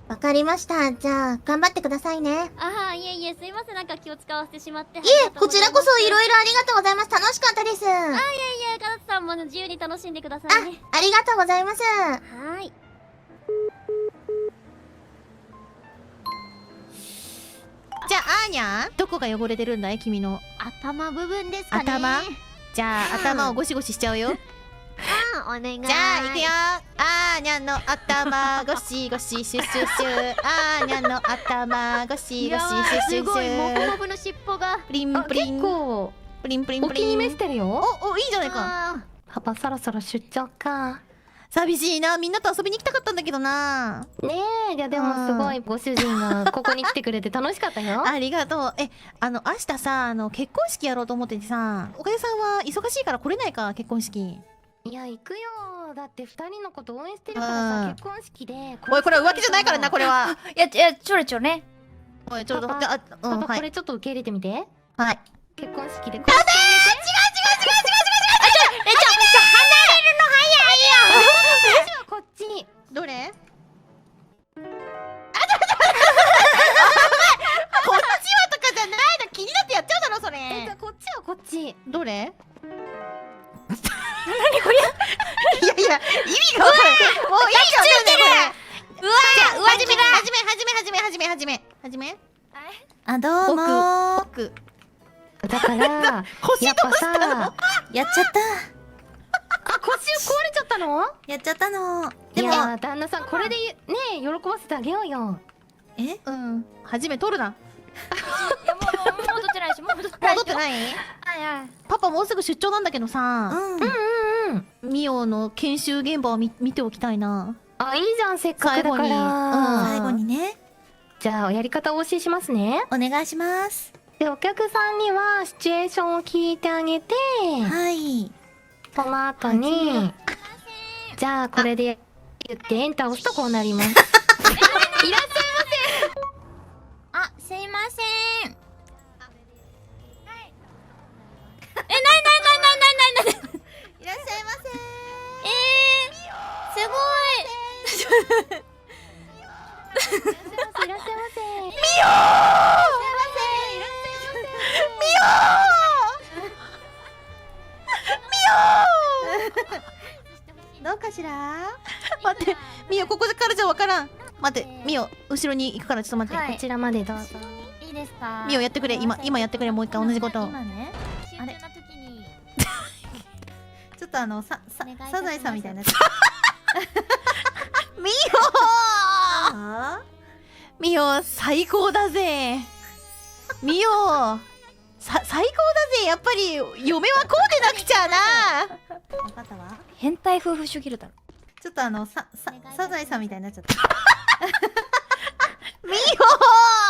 わかりました。じゃあ、頑張ってくださいね。いえいえ、すいません。なんか気を使わせてしまって。いえ、こちらこそいろいろありがとうございます。楽しかったです。いえいえ、かなたさんも自由に楽しんでくださいね。ありがとうございます。はーい。じゃあアーニャどこが汚れてるんだい君の頭部分ですかね。頭？じゃあ頭をゴシゴシしちゃうよ。お願い。じゃあ行くよ。アーニャの頭ゴシゴシシュシュシュ。アーニャの頭ゴシゴシシュシュシュ。すごいモフモフの尻尾が。プリンプリン結構プリンプリンお気にプリン。召してるよ。おいいじゃないか。パパそろそろ出張か。寂しいな。みんなと遊びに行きたかったんだけどな。ねえ、いやでもすごいご主人がここに来てくれて楽しかったよ。ありがとう。明日さ結婚式やろうと思っててさ、おかゆさんは忙しいから来れないか結婚式。いや行くよ。だって二人のこと応援してるからうんさ、結婚式で。おいこれは浮気じゃないからなこれは。いや、ちょろちょろね。おいちょっとパパうんパパはいこれちょっと受け入れてみて。はい。結婚式で。こっちに。どれ？こっちはとかじゃないの。気になってやっちゃうだろそじゃあれ。こっちはこっち。どれ？何これ？いやいやがわからん。もう意味がわかんないこれ。うわー、始め。あ、どうもー。僕。だからやっぱさ、やっちゃった。あ、腰壊れちゃったの？やっちゃったの。でいも、や旦那さんこれでね喜ばせてあげようよ。えうん。初め取るな。いやもう戻ってないし、もう戻ってないし。戻ってない？はいはい。パパもうすぐ出張なんだけどさ、うん。ミオの研修現場を見ておきたいな。あ、いいじゃん、せっかくだか最後にら。最後にね、じゃあやり方をお教えしますね。お願いします。で、お客さんにはシチュエーションを聞いてあげて、はい。その後に、じゃあこれで言ってエンターを押すとこうなります。いらっしゃいあ、すいません。いらっしゃいませ。すごい。ませ。いらっしゃいませ。どうかしら？待って、ミオここからじゃわからん。待って、ミオ後ろに行くからちょっと待って。はいこちらまでどうぞ。いいですか？ミオやってくれ。今やってくれ。もう一回同じこと。今ね、あれな時にちょっとサザエさんみたいになっちゃっミた。オミオ最高だぜ。ミオ最高だぜ。やっぱり嫁はこうでなくちゃな。わかったわ。変態夫婦主義るだろ。ちょっとサザエさんみたいになっちゃった。ミ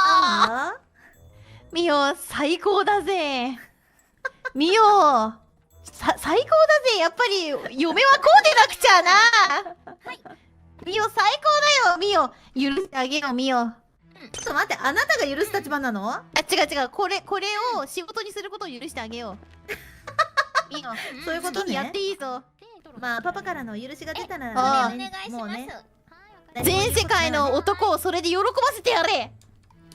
あオミオ最高だぜ。ミオ最高だぜ。やっぱり嫁はこうでなくちゃな。ミオ最高だよ。ミオ許してあげよう。ミオ。ちょっと待って、あなたが許す立場なの？あ、違う。これを仕事にすることを許してあげよう。ミオ、そういうことね好きにやっていいぞ。まあパパからの許しが出たらあね、もうね、全世界の男をそれで喜ばせてやれ。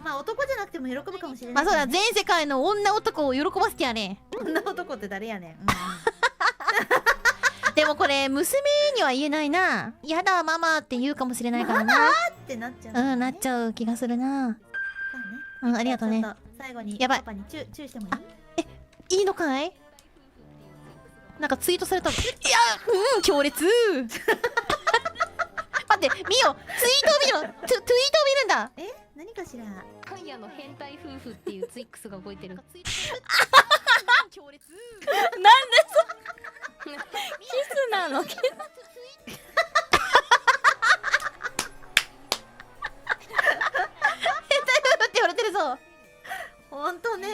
まあ男じゃなくても喜ぶかもしれまあそうだ、ないけどね。全世界の女男を喜ばせてやれ。女男って誰やねん。でもこれ娘には言えないな。やだママって言うかもしれないからな。ってなっちゃう。うん、なっちゃう気がするな。そうね。うん、ありがとうねちょ。っと最後にやばいパパにチューしてもいい？いいのかい？なんかツイートされたの。いや、強烈。待って、ミオ、ツイートを見るの。ツイートを見るんだ。え、何かしら？今夜の変態夫婦っていうツイックスが動いてる。強烈。キスなの？キス。って言われてるぞ。ほんとね。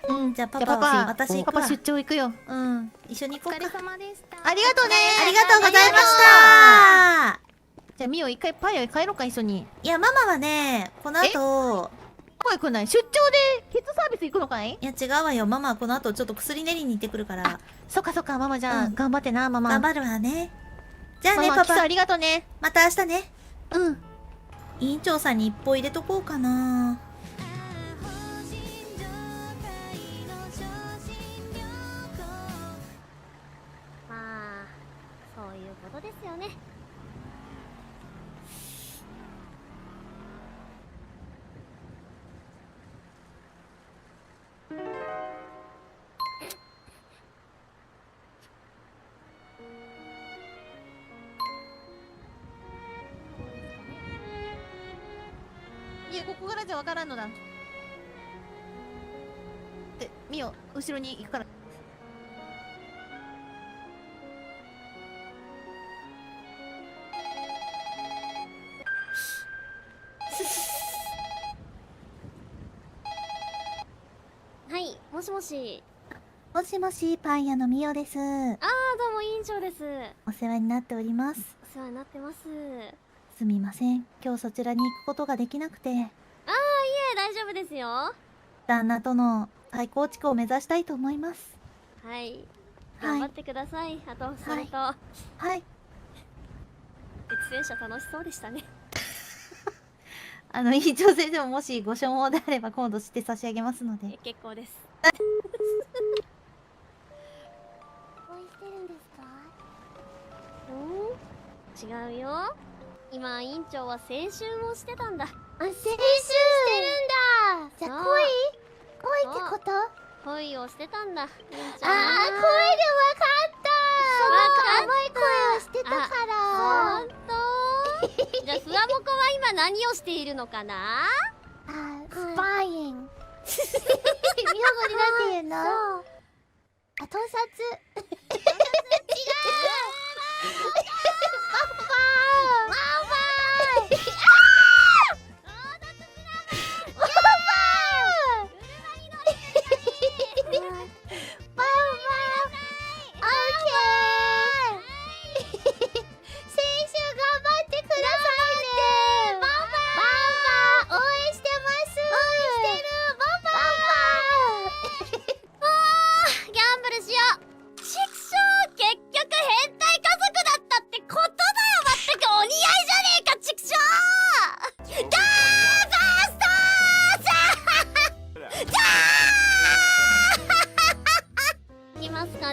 うん、じゃあパじゃあパ、私行くわ。パパ出張行くよ。うん、一緒に行こうか。様でした。ありがとうね。ありがとうございました。じゃあミオ一回パン屋帰ろうか一緒に。いや、ママはね、この後、どこ行くんない？出張でケツサービス行くのかい？いや違うわよ。ママはこの後ちょっと薬練りに行ってくるから、そっかママじゃあ、うん頑張ってなママ。頑張るわね。じゃあね、ママパパ。キスありがとうね。また明日ね。うん。委員長さんに一報入れとこうかな。まあそういうことですよね。いやここからじゃわからんのだ。で、ミオ後ろに行くから。はい、もしもし。もしもし、パン屋のみおです。ああ、どうも委員長です。お世話になっております。お世話になってます。すみません。今日そちらに行くことができなくて、いえ、大丈夫ですよ。は旦那との再構築を目指したいと思います。い。頑張ってください。あと、それと、はい。鉄戦車楽しそうでしたね。委員長先生ももしご所望であれば今度して差し上げますので。結構です。恋してるんですか？違うよ。今委員長は青春をしてたんだ。青春してるんだ。じゃあそう恋ってこと？恋をしてたんだ、委員長ああ、は。声でわかった。甘い声をしてたから。ほんとじゃあふわもこは今何をしているのかな？スパイン。日本語になんて言うの？盗撮。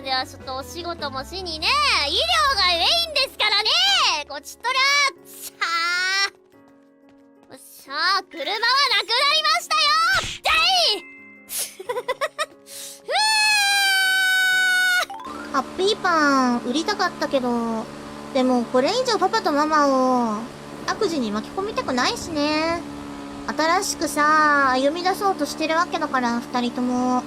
ではちょっとお仕事もしにね、医療がメインですからね。こちとらさあ、よっしゃ、車はなくなりましたよ。ハッピーパン売りたかったけど、でもこれ以上パパとママを悪事に巻き込みたくないしね。新しくさ、歩み出そうとしてるわけだから、二人とも。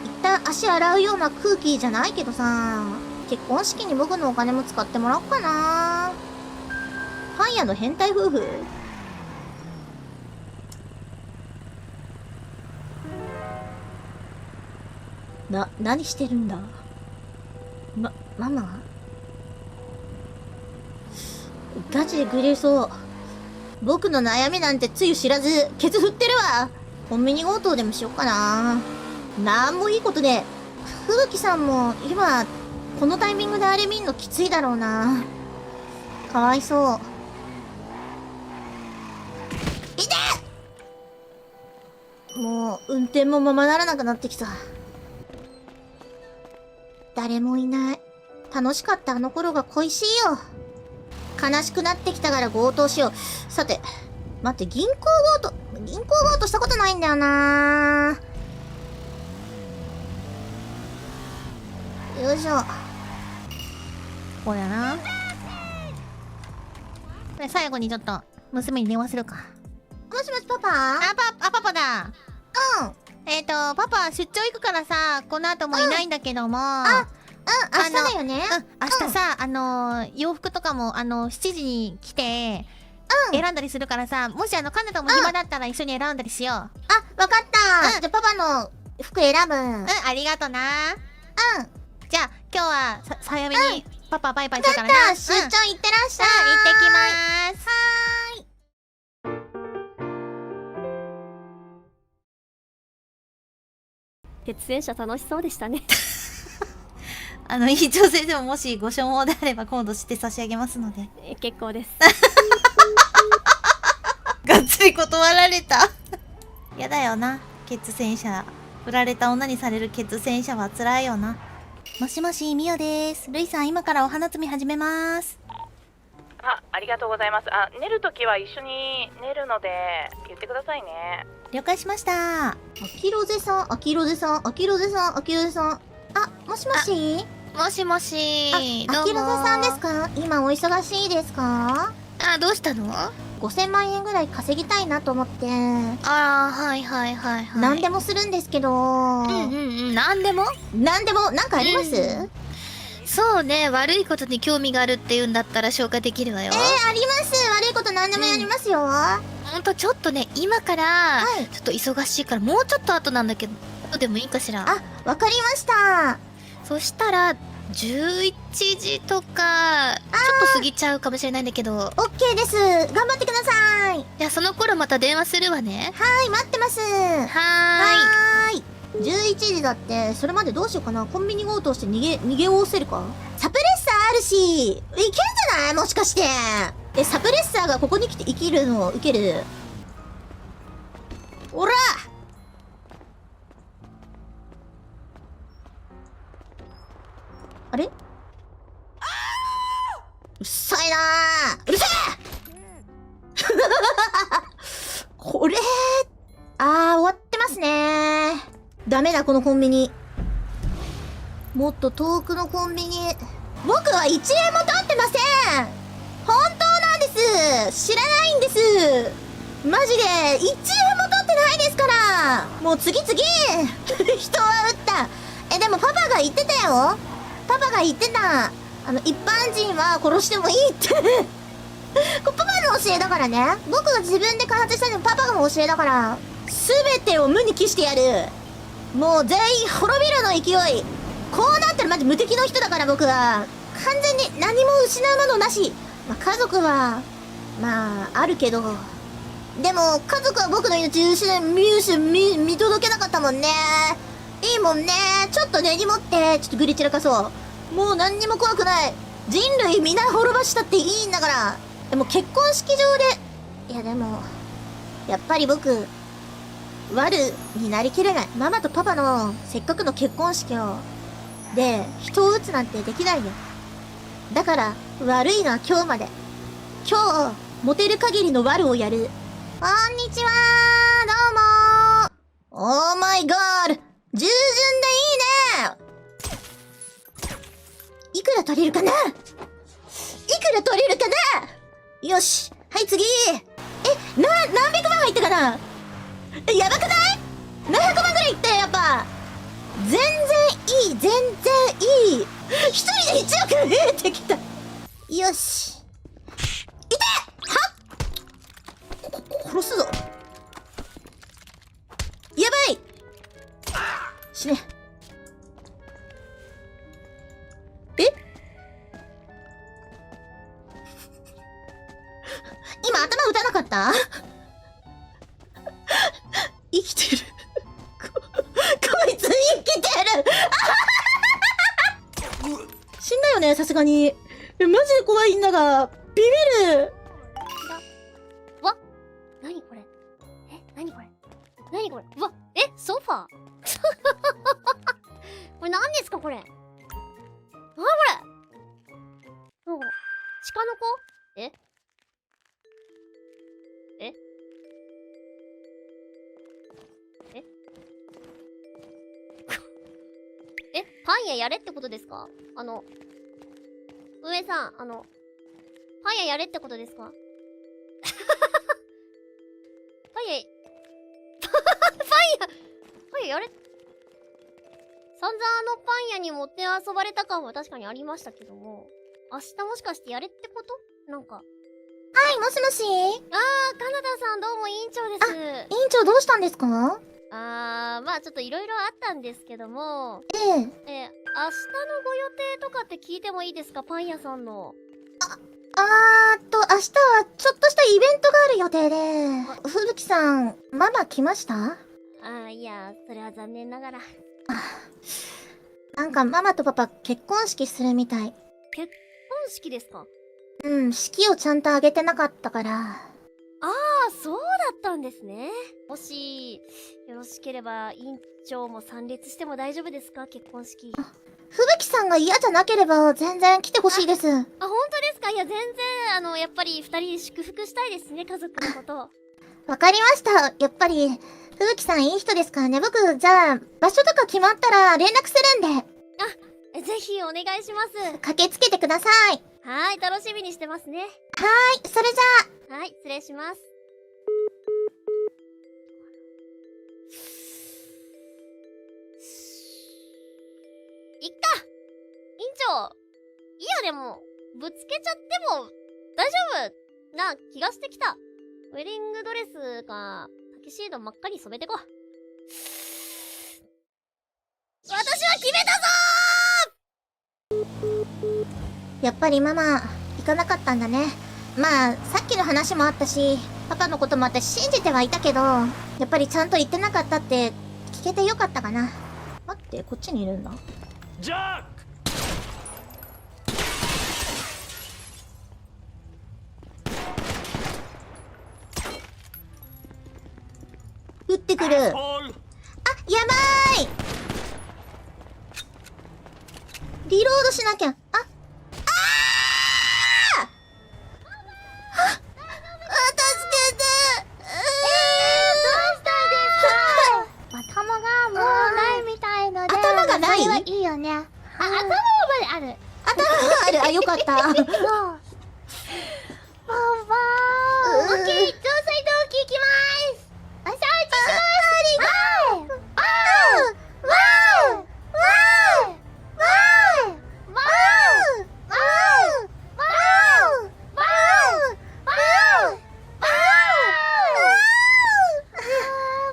一旦足洗うような空気じゃないけどさ、結婚式に僕のお金も使ってもらおうかな。パン屋の変態夫婦？何してるんだ？ママ？ガチでグレそう。僕の悩みなんてつゆ知らず、ケツ振ってるわ。コンビニ強盗でもしよっかな。なんもいいことで、吹雪さんも今、このタイミングであれ見んのきついだろうな。かわいそう。いて！もう、運転もままならなくなってきた。誰もいない。楽しかったあの頃が恋しいよ。悲しくなってきたから強盗しよう。さて、待って、銀行強盗したことないんだよな。よいしょ。こうやな。これ最後にちょっと、娘に電話するか。もしもしパパ？パパだ。うん。パパ出張行くからさ、この後もいないんだけども。明日だよね。明日さ、洋服とかも、7時に来て、選んだりするからさ、もしカナダも暇だったら一緒に選んだりしよう。わかった。じゃあパパの服選ぶ。ありがとな。じゃあ、今日は早めに、パパバイバイだった。するからな。出張行ってらっしゃい。行ってきまーす。血戦車楽しそうでしたね。院長先生ももしご所望であれば今度して差し上げますので。結構です。がっつり断られた。やだよな、血戦車。振られた女にされる血戦車は辛いよな。もしもし、ミオです。ルイさん、今からお花摘み始めます。ありがとうございます。寝るときは一緒に寝るので言ってくださいね。了解しました。アキロゼさん。もしもし？もしもしアキロゼさんですか？今お忙しいですか？どうしたの5000万円ぐらい稼ぎたいなと思って。はいはいはいはい。何でもするんですけど。何でもなんかあります？そうね、悪いことに興味があるっていうんだったら消化できるわよ。あります。悪いこと何でもやりますよ。ほんとちょっとね、今から、ちょっと忙しいからもうちょっと後なんだけど、後でもいいかしら。わかりました。そしたら、11時とか、ちょっと過ぎちゃうかもしれないんだけど。オッケーです。頑張ってください。じゃあその頃また電話するわね。待ってます。はーい。 11時だって、それまでどうしようかな。コンビニ強盗して逃げおおせるか。サプレッサーあるし、いけんじゃない？もしかして。サプレッサーがここに来て生きるのを受ける。おら！あれ？うっさいなー、うるせえこれ、終わってますね。ダメだ、このコンビニ。もっと遠くのコンビニ。僕は1円も取ってません。本当なんです。知らないんです。マジで1円も取ってないですから。もう次人は撃った。でもパパが言ってたよ。パパが言ってた。一般人は殺してもいいってこれパパの教えだからね。僕が自分で開発したのもパパの教えだから。全てを無に帰してやる。もう全員滅びるの勢い。こうなったらマジ無敵の人だから。僕は完全に何も失うものなし。家族はあるけど、でも家族は僕の命見届けなかったもんね。いいもんね。ちょっと根に持ってちょっとグリ散らかそう。もう何にも怖くない。人類皆滅ばしたっていいんだから。でも結婚式場で、いやでもやっぱり僕悪になりきれない。ママとパパのせっかくの結婚式をで人を撃つなんてできないよ。だから悪いのは今日まで。今日持てる限りの悪をやる。こんにちはー、どうもー。オーマイガール、従順でいいね。いくら取れるかな。よし、はい次。何百万入ったかな。やばくない？何百万ぐらいいって、やっぱ全然いい。一人で1億増えてきた。よし、いてはっ、殺すぞ。やばい、死ね。今頭打たなかった生きてるこいつ生きてる死んだよね、さすがに。マジで怖いんだが、ビビる。わ、何これ。何これ。うわ、ソファーこれ何ですかこれ。これなんか鹿の子。パン屋やれってことですか？運営さん、パン屋やれってことですか？パン屋やれ。散々パン屋に持って遊ばれた感は確かにありましたけども、明日もしかしてやれってこと？なんか。はい、もしもし。カナダさんどうも委員長です。委員長どうしたんですか？ちょっといろいろあったんですけども、ええ。明日のご予定とかって聞いてもいいですか？パン屋さんの。明日はちょっとしたイベントがある予定で。ふぶきさん、ママ来ました？いや、それは残念ながら。なんかママとパパ結婚式するみたい。結婚式ですか？式をちゃんと挙げてなかったから。そうだったんですね。もし、よろしければ、委員長も参列しても大丈夫ですか？結婚式。ふぶきさんが嫌じゃなければ全然来てほしいです。本当ですか？いや、全然、やっぱり二人祝福したいですね、家族のこと。わかりました。やっぱり、ふぶきさんいい人ですからね。僕、じゃあ、場所とか決まったら連絡するんで。ぜひお願いします。駆けつけてください。はい、楽しみにしてますね。それじゃあ。はい、失礼します。いっか、委員長。いいや、でも、ぶつけちゃっても大丈夫な気がしてきた。ウェディングドレスか、タキシード真っ赤に染めてこ。私は決めたぞやっぱりママ、行かなかったんだね。さっきの話もあったし、パパのこともあって信じてはいたけど、やっぱりちゃんと言ってなかったって聞けてよかったかな。待って、こっちにいるんだ。ジャック！撃ってくる。やばい！リロードしなきゃ。ないこれはいいよね。頭まである。ある。あ、よかった。そう。バンバーン。オッケー、調査移動機行きます。お掃除します。あ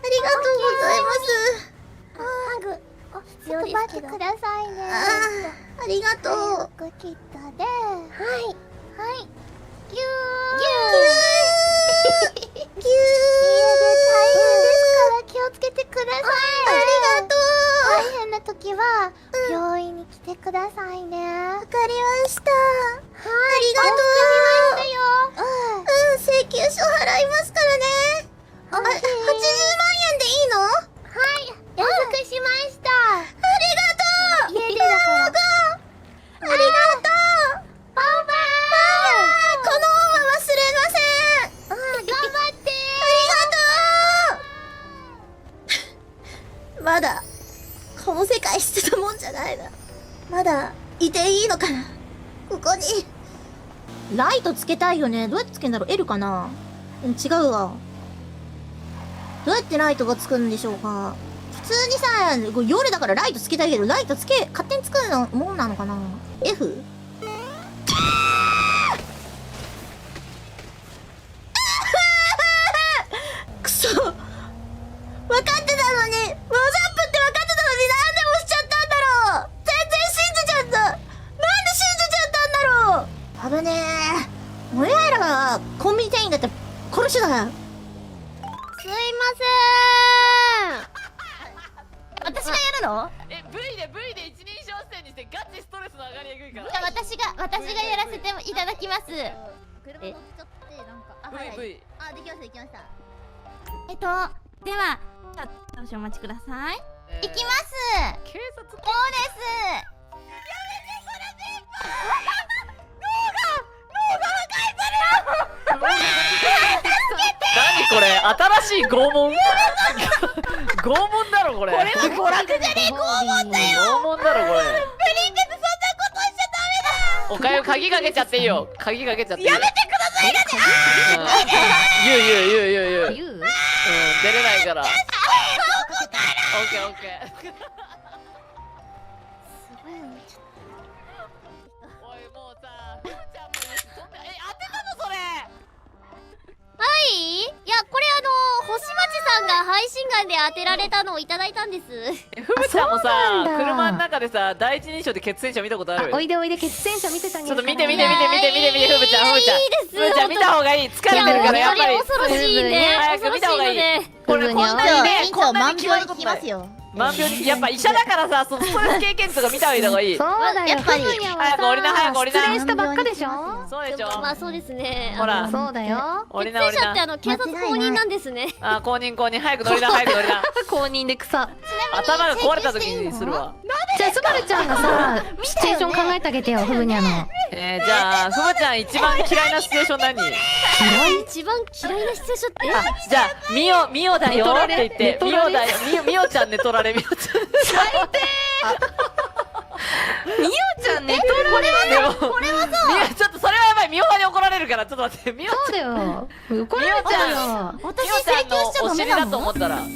りがとう。必要ですけど。くださいね。ありがとう。クキットで、はいはいぎゅーぎゅー家で大変ですから気をつけてくださいね。ありがとう。大変な時は病院に来てくださいね。わかりました。はいありがとう。お請求書払いますからね。80万円でいいの？はい安くしました。ありがとう。家でだからありがとう。バンバこの恩は忘れません。ーン頑張ってありがとう。まだこの世界捨てたもんじゃないな。まだいていいのかな、ここに。ライトつけたいよね。どうやってつけんだろう。 L かな。違うわ。どうやってライトがつくんでしょうか。普通にさ、これ夜だからライトつけたいけど、ライト勝手につくのもんなのかな。 F？ くそ、分かってたのに、もうジャンプって分かってたのに、なんで押しちゃったんだろう。全然信じちゃった。なんで信じちゃったんだろう。危ねえ。俺らがコンビニ店員だったら殺しだ。すいません。私がやるの？V で一人称視点にしてガチストレスの上がりえぐいから。じゃあ私がやらせていただきます。車乗っちゃってなんか、あ、はいはい。 V あ、できましたできました。では少々お待ちください。いきます。警察こうです。何これ新しい拷問拷問だろこれ。これは娯楽じゃねえ拷問だよ。拷問だろこれ。プリンセスそんなことしちゃダメだ。おかゆ鍵かけちゃっていいよ。鍵かけちゃっていいよ。やめてくださいだね。言う。言う出れないから。オッケーオッケー。おいもうさ、ふーちゃんもそんな当てたのそれ。はい。いやこれ星町さんが配信外で当てられたのをいただいたんです。ふーちゃんもさそうなんだ車の中でさ第一人称で血戦車見たことある？おいでおいで血戦車見てたんちょっと見ていふーちゃんふーちゃん見た方がいい。疲れてるからやっぱり恐ろしいんで早く見た方がいい。これこんなにねこんなに際どくない。よ。万病にやっぱ医者だからさ、そのストレス経験とか見た方がいい。そうだよ。やっぱりふぶにゃは早く降りな早く降りな失恋したばっかでしょ。そうでしょ。まあそうですね。ほらそうだよ。降りな降り血戦車な。って警察公認なんですね。あ、公認早く乗りな早く乗りな。公認で草。頭が壊れた時にするわ。じゃあスバルちゃんがさシチュエーション考えてあげてよふぶにゃの。じゃあふぶちゃん一番嫌いなシチュエーション何？一番嫌いなシチュエーションってあ、じゃあミオだよって言ってミオだよミオちゃん寝取られミオちゃん。みおちゃんね。これはそう。ちょっとそれはやばい。ミオ派に怒られるからちょっと待って。ミオそうだよ。怒られちゃうよ。私ミオちゃんのお尻だと思ったら。ちょっ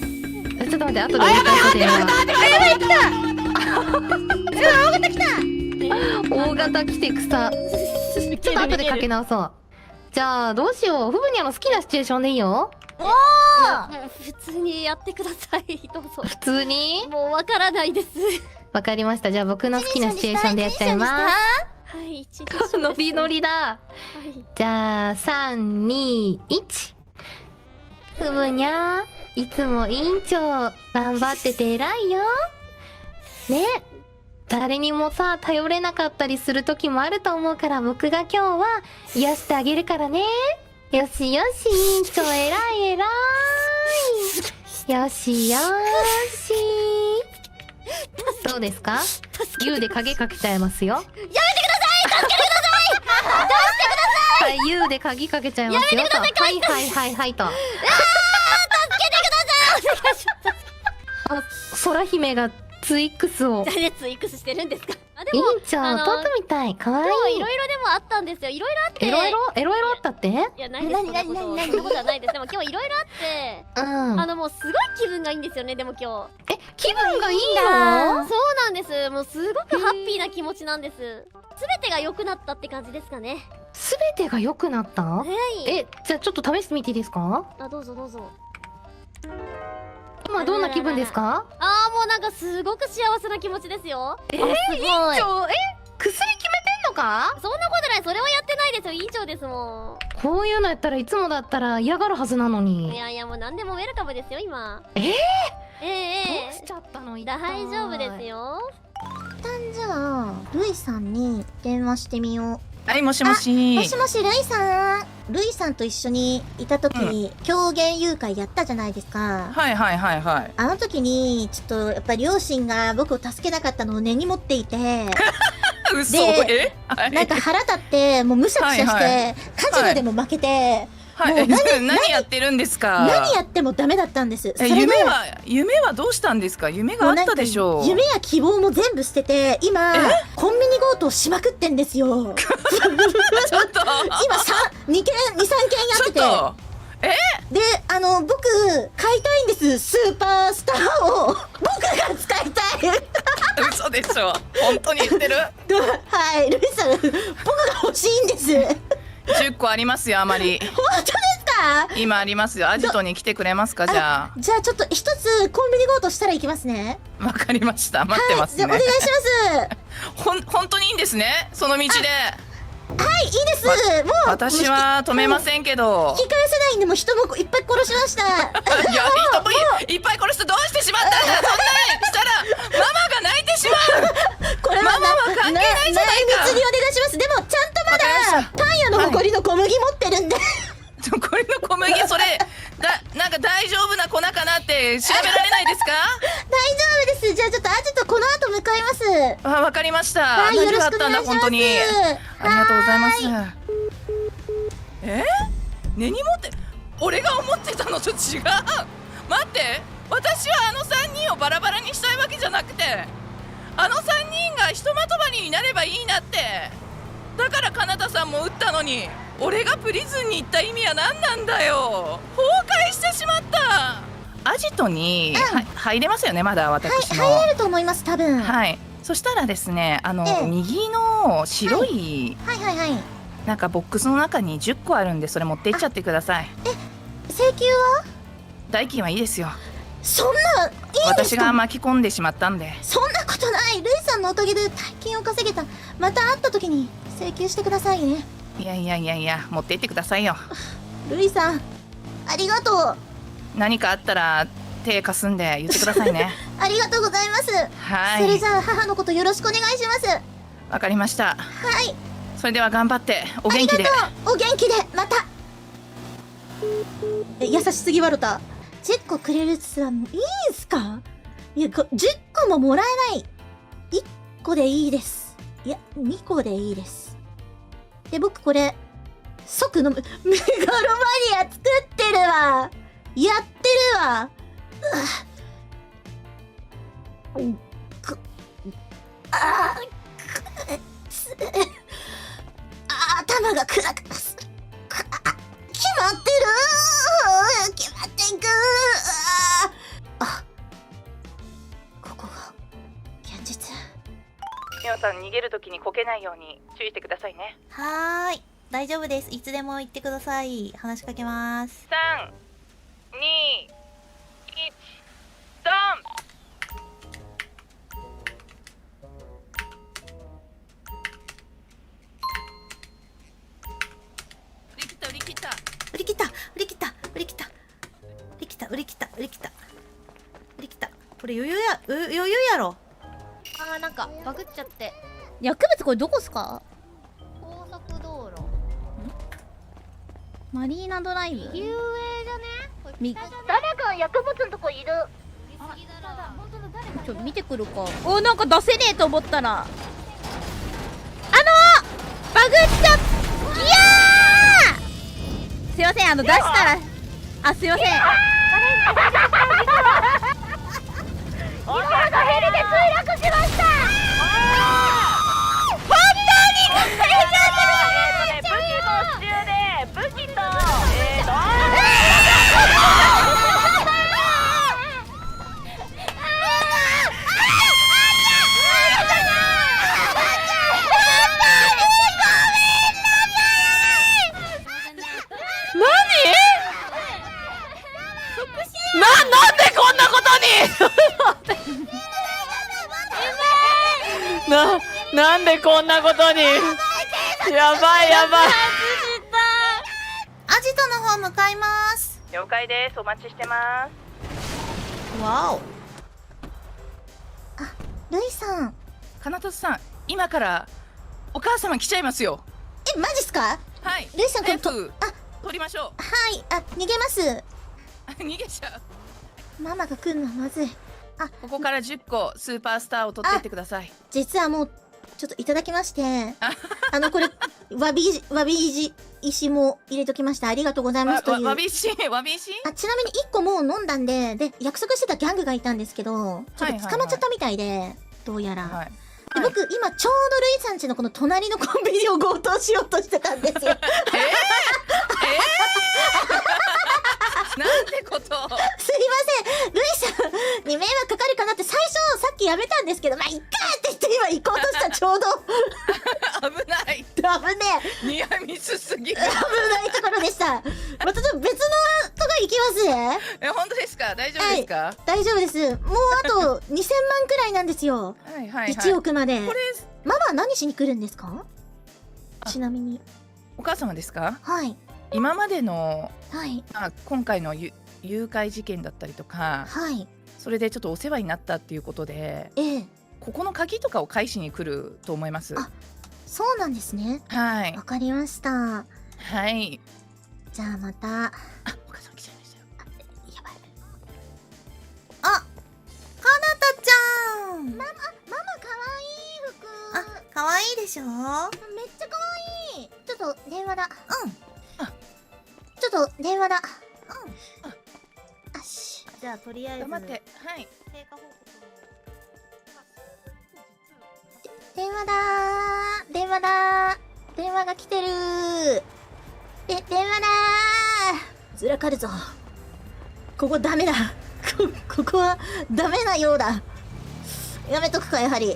と待って後で言い返してよ。大型来て草。ちょっと後でかけ直そう。じゃあどうしよう。ふぶにゃの好きなシチュエーションでいいよ。普通にやってください。どうぞ。普通にもうわからないです。わかりました。じゃあ僕の好きなシチュエーションでやっちゃいます。はい一ノリノリだ。はいじゃあ3、2、1。ふぶにゃいつも委員長頑張ってて偉いよ。ね。誰にもさ頼れなかったりする時もあると思うから僕が今日は癒してあげるからね。よしよし委員長偉い偉い。よしよし。どうですか？U で鍵かけちゃいますよ。やめてください。助けてください。どうしてください。はい U で鍵かけちゃいますよ。とはいと。助けてください。あ、空姫がツイックスを。じゃあね、ツイックスしてるんですか。あ、で委員も、長、あの弟みたい。かわそう、いい。いろいろでもあったんですよ。いろいろあって。エロあったって？いや、ないです。そんなことそんなことはないです。でも今日いろいろあって、うん。もうすごい気分がいいんですよね、でも今日。気分がいいそうの？なんです。もうすごくハッピーな気持ちなんです。すべてが良くなったって感じですかね。すべてが良くなった？はい。じゃあちょっと試してみていいですか？あ、どうぞどうぞ。今どんな気分ですか？もうなんかすごく幸せな気持ちですよ。委員長、薬決めてんのか？そんなことない。それはやってないですよ。委員長ですもこういうのやったらいつもだったら嫌がるはずなのん。いに。やいや、もう何でもウェルカムですよ、今。どえうしちゃったの？大丈夫ですよ。じゃあルイさんに電話してみよう。はい、もしもし。もしもし、ルイさん。ルイさんと一緒にいた時、狂言誘拐やったじゃないですか。はいはいはいはい。あの時に、ちょっとやっぱり両親が僕を助けなかったのを根に持っていて、嘘。ではいなんか腹立って、もうむしゃくしゃして、はいカジノでも負けて、はい、もう何やってるんですか？何やってもダメだったんです。それで夢はどうしたんですか？夢があったでしょう。夢や希望も全部捨てて、今、コンビニ強盗しまくってんですよ。ちょっと今2、3件やってて。ちょっとで、僕、買いたいんです。スーパースターを。僕が使いたい。嘘でしょ。本当に言ってる？はい、ルイさん、僕が欲しいんです。 10個ありますよ、あまり。本当ですか？今ありますよ。アジトに来てくれますか？じゃじゃあちょっと一つコンビニ強盗したら行きますね。あ。わかりました。待ってますじゃあお願いね。します。本当にいいんですね。その道で。はい、いいです。もう、私は止めませんけど。引き返せないんで、もう人もいっぱい殺しました。いや、人もいっぱい殺してどうしてしまったんだ。そんなにしたらママが泣いてしまう。これはママは関係ないじゃないか。内密にお願いします。でも、ちゃんとまだ、パン屋の誇りの小麦持ってるんで。これの小麦、それなんか大丈夫な粉かなって調べられないですか？大丈夫です。じゃあちょっとアジトこの後向かいます。あ、わかりました。はい、よろし何があったんだくお願いします。本当に。ありがとうございます。根に持って、俺が思ってたのと違う。待って、私はあの3人をバラバラにしたいわけじゃなくて、あの3人がひとまとまりになればいいなって。だからカナダさんも撃ったのに、俺がプリズンに行った意味は何なんだよ。崩壊してしまった。アジトに、入れますよね、まだ私も。入れると思います、多分。はいはい。そしたらですね、ええ右の白い、はいはい。なんかボックスの中に10個あるんで、それ持っていっちゃってください。請求は代金はいいですよ。そんな、いいんです私がか？巻き込んでしまったんで。そんなことない。ルイさんのおかげで大金を稼げた。また会った時に請求してくださいね。いやいやいやいや、持っていってくださいよ。ルイさん、ありがとう。何かあったら手貸すんで言ってくださいね。ありがとうございます。はいそれじ。ゃあ母のことよろしくお願いします。わかりました。はい。それでは頑張ってお元気で。ありがとう。お元気で、また。優しすぎワルタ。10個くれるっつらいいんすか？いや、10個ももらえない。1個でいいです。いや、2個でいいです。で、僕これ、即のメガロマニア作ってるわ。やってるわ。頭がクラクラする。決まってる。決まっていく。ここが現実。みおさん、逃げるときにこけないように注意してくださいね。はーい。大丈夫です。いつでも言ってください。話しかけます。 3、2、1、ドン。売り切った売り切った。売り切った売り切った売り切った売り切った売り切った売り切った売り切ったこれ余裕やろ。なんかバグっちゃって。薬物これどこっすか？高速道路。マリーナドライブ。右上じゃね？み誰か薬物のとこいる。ちょ見てくるか。お、なんか出せねえと思ったら。バグっちゃっ。いやー。すいません、出したら。あ、すいません。今のヘリでついなんでこんなことに。やばいやばい。アジトの方向かいます。了解です。お待ちしてまわお。ルイさん。す。かなたさん、今からお母様来ちゃいますよ。マジっすか？はい。ルイさん、これ早く取りましょう。はい、逃げます。逃げちゃう。ママが来るのはまずい。ここから10個スーパースターを取ってってください。実はもう、ちょっといただきまして、これ、わび石も入れときました。ありがとうございますという。わび石ちなみに1個もう飲んだんで、約束してたギャングがいたんですけど、ちょっと捕まっちゃったみたいで、どうやら。はい。で僕、今ちょうどルイさんちのこの隣のコンビニを強盗しようとしてたんですよ。なんてこと。すいません、ルイさんに迷惑かかるかなって最初さっきやめたんですけど、まあいっかって言って今行こうとしたちょうど危ない。危ねえニアミスすぎる。危ないところでした。またちょっと別のとこ行きますね。本当ですか？大丈夫ですか？大丈夫です。もうあと2000万くらいなんですよ。はいはいはい。 1億まで。これママは何しに来るんですか？ちなみに。お母様ですか？はい今までのはい今回の誘拐事件だったりとか、はいそれでちょっとお世話になったっていうことで、ここの鍵とかを返しに来ると思います。あ、そうなんですね。はいわかりました。はい。じゃあまた。あ、お母さん来ちゃいましたよ。やばい。あ、かなたちゃん。ママ可愛い服。かわいいでしょ。めっちゃ可愛い。ちょっと電話だ。あちょっと電話だ。じゃあとりあえず頑張って。はい。成果報告。電話だー。電話だー。電話が来てるー。電話だー。ずらかるぞ。ここダメだ。ここはダメなようだ。やめとくか、やはり。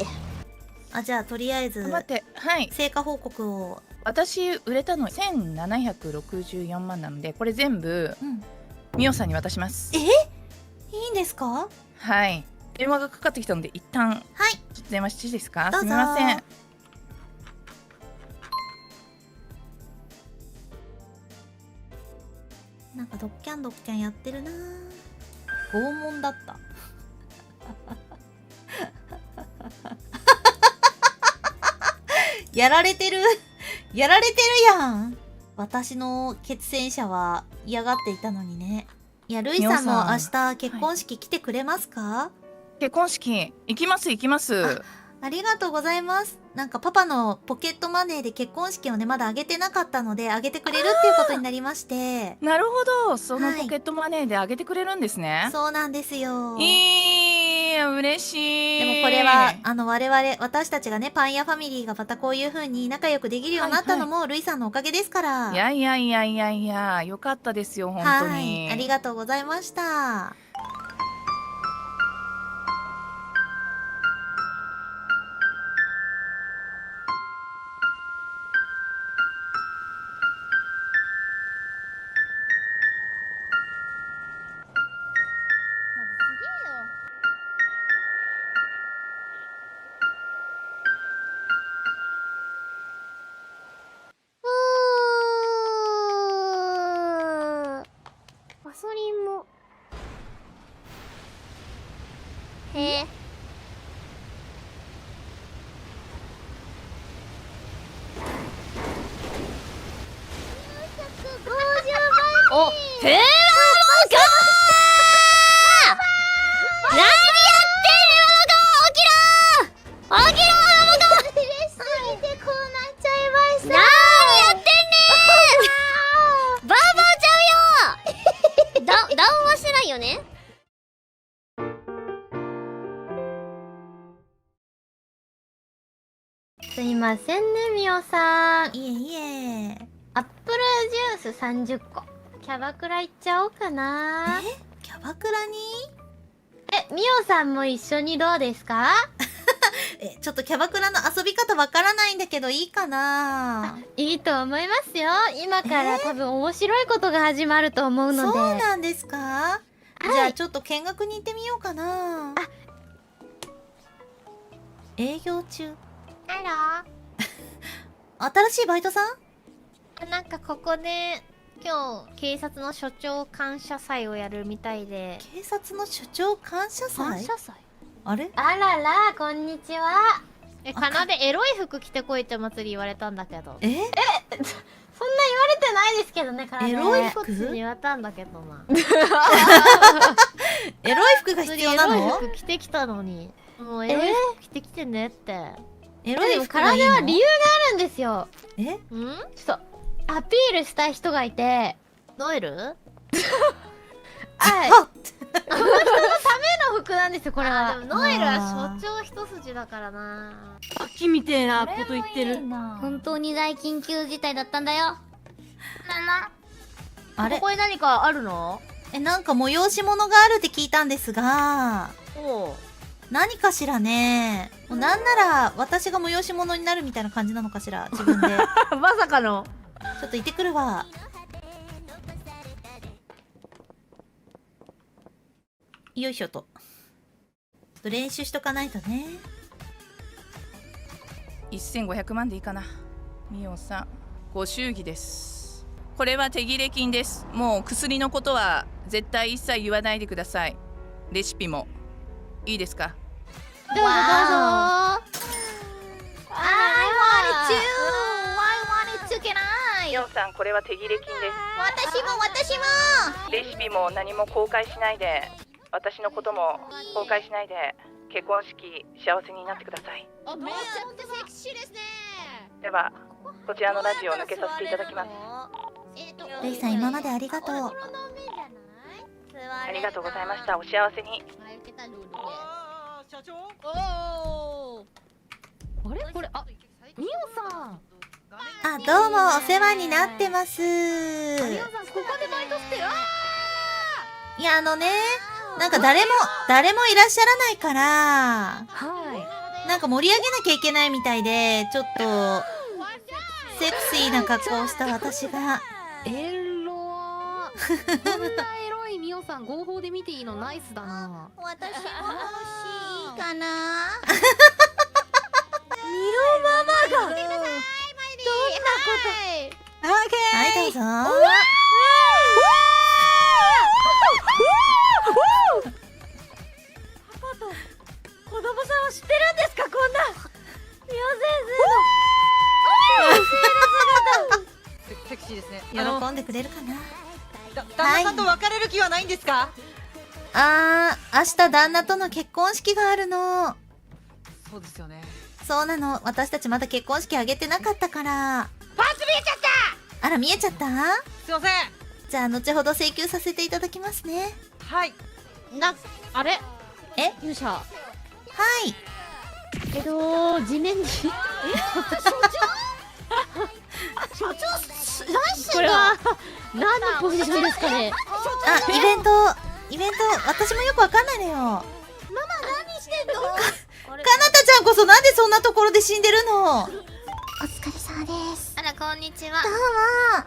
じゃあとりあえず頑張って。はい。成果報告を。私売れたの1764万なので、これ全部ミオさんに渡します。いいんですか？はい。電話がかかってきたので一旦はい。ちょっと電話していいですか？どうぞ。すみません。なんかドッキャンやってるな。拷問だったやられてるやられてるやん。私の血栓者は嫌がっていたのにね。いや、ルイさんも明日結婚式来てくれますか？結婚式行きます行きます。ありがとうございます。なんかパパのポケットマネーで結婚式をねまだあげてなかったのであげてくれるっていうことになりまして。なるほど、そのはいポケットマネーであげてくれるんですね。そうなんですよ。いや嬉しい。でもこれは私たちがねパン屋ファミリーがまたこういう風に仲良くできるようになったのも、ルイさんのおかげですから。いやいやいやいやいや、よかったですよ本当に。はい、ありがとうございました。ガソリンも。へえ。お、フーモカー！何やってんの起きろー！起きろー！嬉しすぎてこうなっちゃいました。何やってんねー！バーバーちゃうよダウンはしてないよね？すいませんね、みおさん。いえいえ。アップルジュース30個。キャバクラ行っちゃおうかな。キャバクラに？みおさんも一緒にどうですか？ちょっとキャバクラの遊び方わからないんだけどいいかな？いいと思いますよ。今から多分面白いことが始まると思うので。そうなんですか？じゃあちょっと見学に行ってみようかな。営業中。ハ新しいバイトさん？ロー。なんかここで今日警察の所長感謝祭をやるみたいで。警察の所長感謝祭？祭？あれ？あらら、こんにちは。かなでエロい服着てこいって祭り言われたんだけど。そんな言われてないですけどね、エロいこっちに服？言われたんだけどな。エロい服が必要なエロいの？服着てきたのに。もうエロい服着てきてねって。エロい服がいいの？体は理由があるんですよ。え？ん？ちょっとアピールしたい人がいて、ノエル？はい。この人のための服なんですよ、これあは。でもノエルは所長一筋だからな。秋みてえなこと言ってる。本当に大緊急事態だったんだよ。あれここに何かあるの？なんか催し物があるって聞いたんですが、おう。何かしらね。もうなんなら私が催し物になるみたいな感じなのかしら、自分で。まさかの。ちょっと行ってくるわ。よいしょと。ちょっと練習しとかないとね。1500万でいいかな。ミオさん、ご祝儀です。これは手切れ金です。もう薬のことは絶対一切言わないでください。レシピもいいですか？どうぞどうぞ。I want it to get on。ミオさん、これは手切れ金です。私もレシピも何も公開しないで、私のことも公開しないで、結婚式幸せになってください。めちゃくちゃセクシーですね。ではこちらのラジオを抜けさせていただきます。レイさん、今までありがとう。ありがとうございました。お幸せに。社長？あれこれ、ミオさん。あ、どうもお世話になってます。ミオさん、ここでバイトしてる。いや、なんか誰もいらっしゃらないから、はなんか盛り上げなきゃいけないみたいで、ちょっと、セクシーな格好をした私が。い。エロー。こんなエロいミオさん、合法で見ていいのナイスだな。私も欲しいかな。はい、どうぞ。子供さんは知ってるんですか、こんな。セクシーですね。喜んでくれるかな。旦那さんと別れる気はないんですか？明日旦那との結婚式があるの。そうですよね。そうなの。私たちまだ結婚式挙げてなかったから。パンツ見えちゃった。あら、見えちゃった？すいません。じゃあ、後ほど請求させていただきますね。はい。あれ？え？勇者。はい。地面に。これは何のポジションですかね。イベント、私もよくわかんないのよ。何してんの？かなたちゃんこそなんでそんなところで死んでるの？お疲れ様です。あら、こんにちは。どう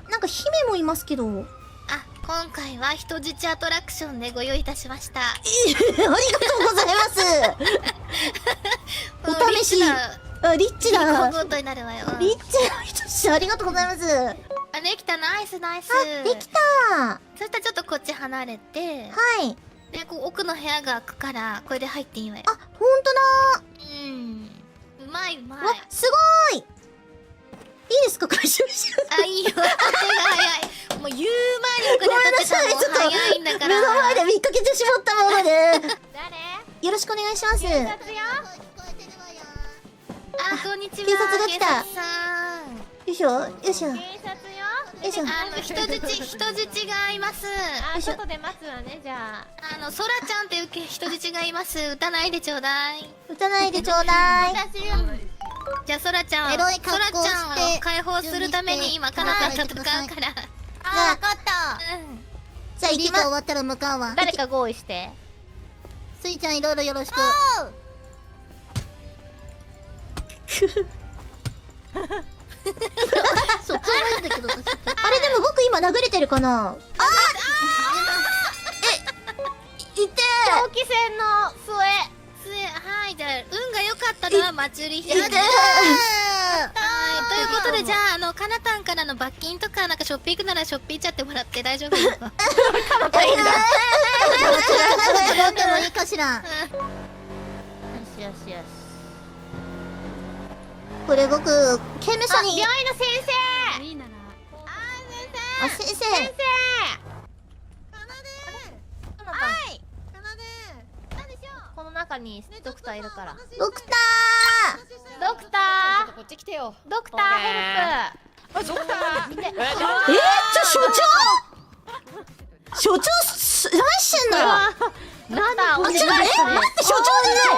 も。なんか姫もいますけど。今回は人質アトラクションでご用意いたしました。ありがとうございます。お試し。リッチだ。リッチになるわよ。リッチな人しありがとうございます。できた、ナイスナイス。できた。そしたらちょっっとこっち離れて、はい。でこう奥の部屋が開くからこれで入っていいわよ。あ、ほんとだうんうまいうまい。わ、すごーい。いいですか、回収しあ、いいよ。手が早い。もう言う前にこれ当たってたのも早いんだから。目の前で見かけてしまったもので。誰？よろしくお願いします。警察よ。あ、こんにちは。警察が来た警察さん。よいしょ、よいしょ。よ警察よ。いしょ。人質がいます。あ、外で待つわね、じゃあ。ソラちゃんっていう人質がいます。撃たないでちょうだい。撃たないでちょうだい。じゃあソラちゃん、エロい格好ソラちしてゃんを解放するために今カナタと戦うから。じゃあ、わかった。じゃあ、行きま終わったら向かうわ。誰か合意して。スイちゃん、いろいろよろしく。そっちはいいんだけど、あれでも僕今殴れてるかな。いて長期戦の末。はい、じゃあ運が良かったったのはマチュリヒラで。はい、ということで、じゃあ、かなたんからの罰金とか、なんかショッピングならショッピンちゃってもらって大丈夫ですか？どうでもいいかしら。よしよしよし。これ僕、刑務所に。病院の先生。いいなら。あ、先生。この中にドクターいるから。ドクタドクター。こっち来てよ。ドクターヘルプ。ドクター。所長何してんのよ。なんだ、お願い待って所長じゃない。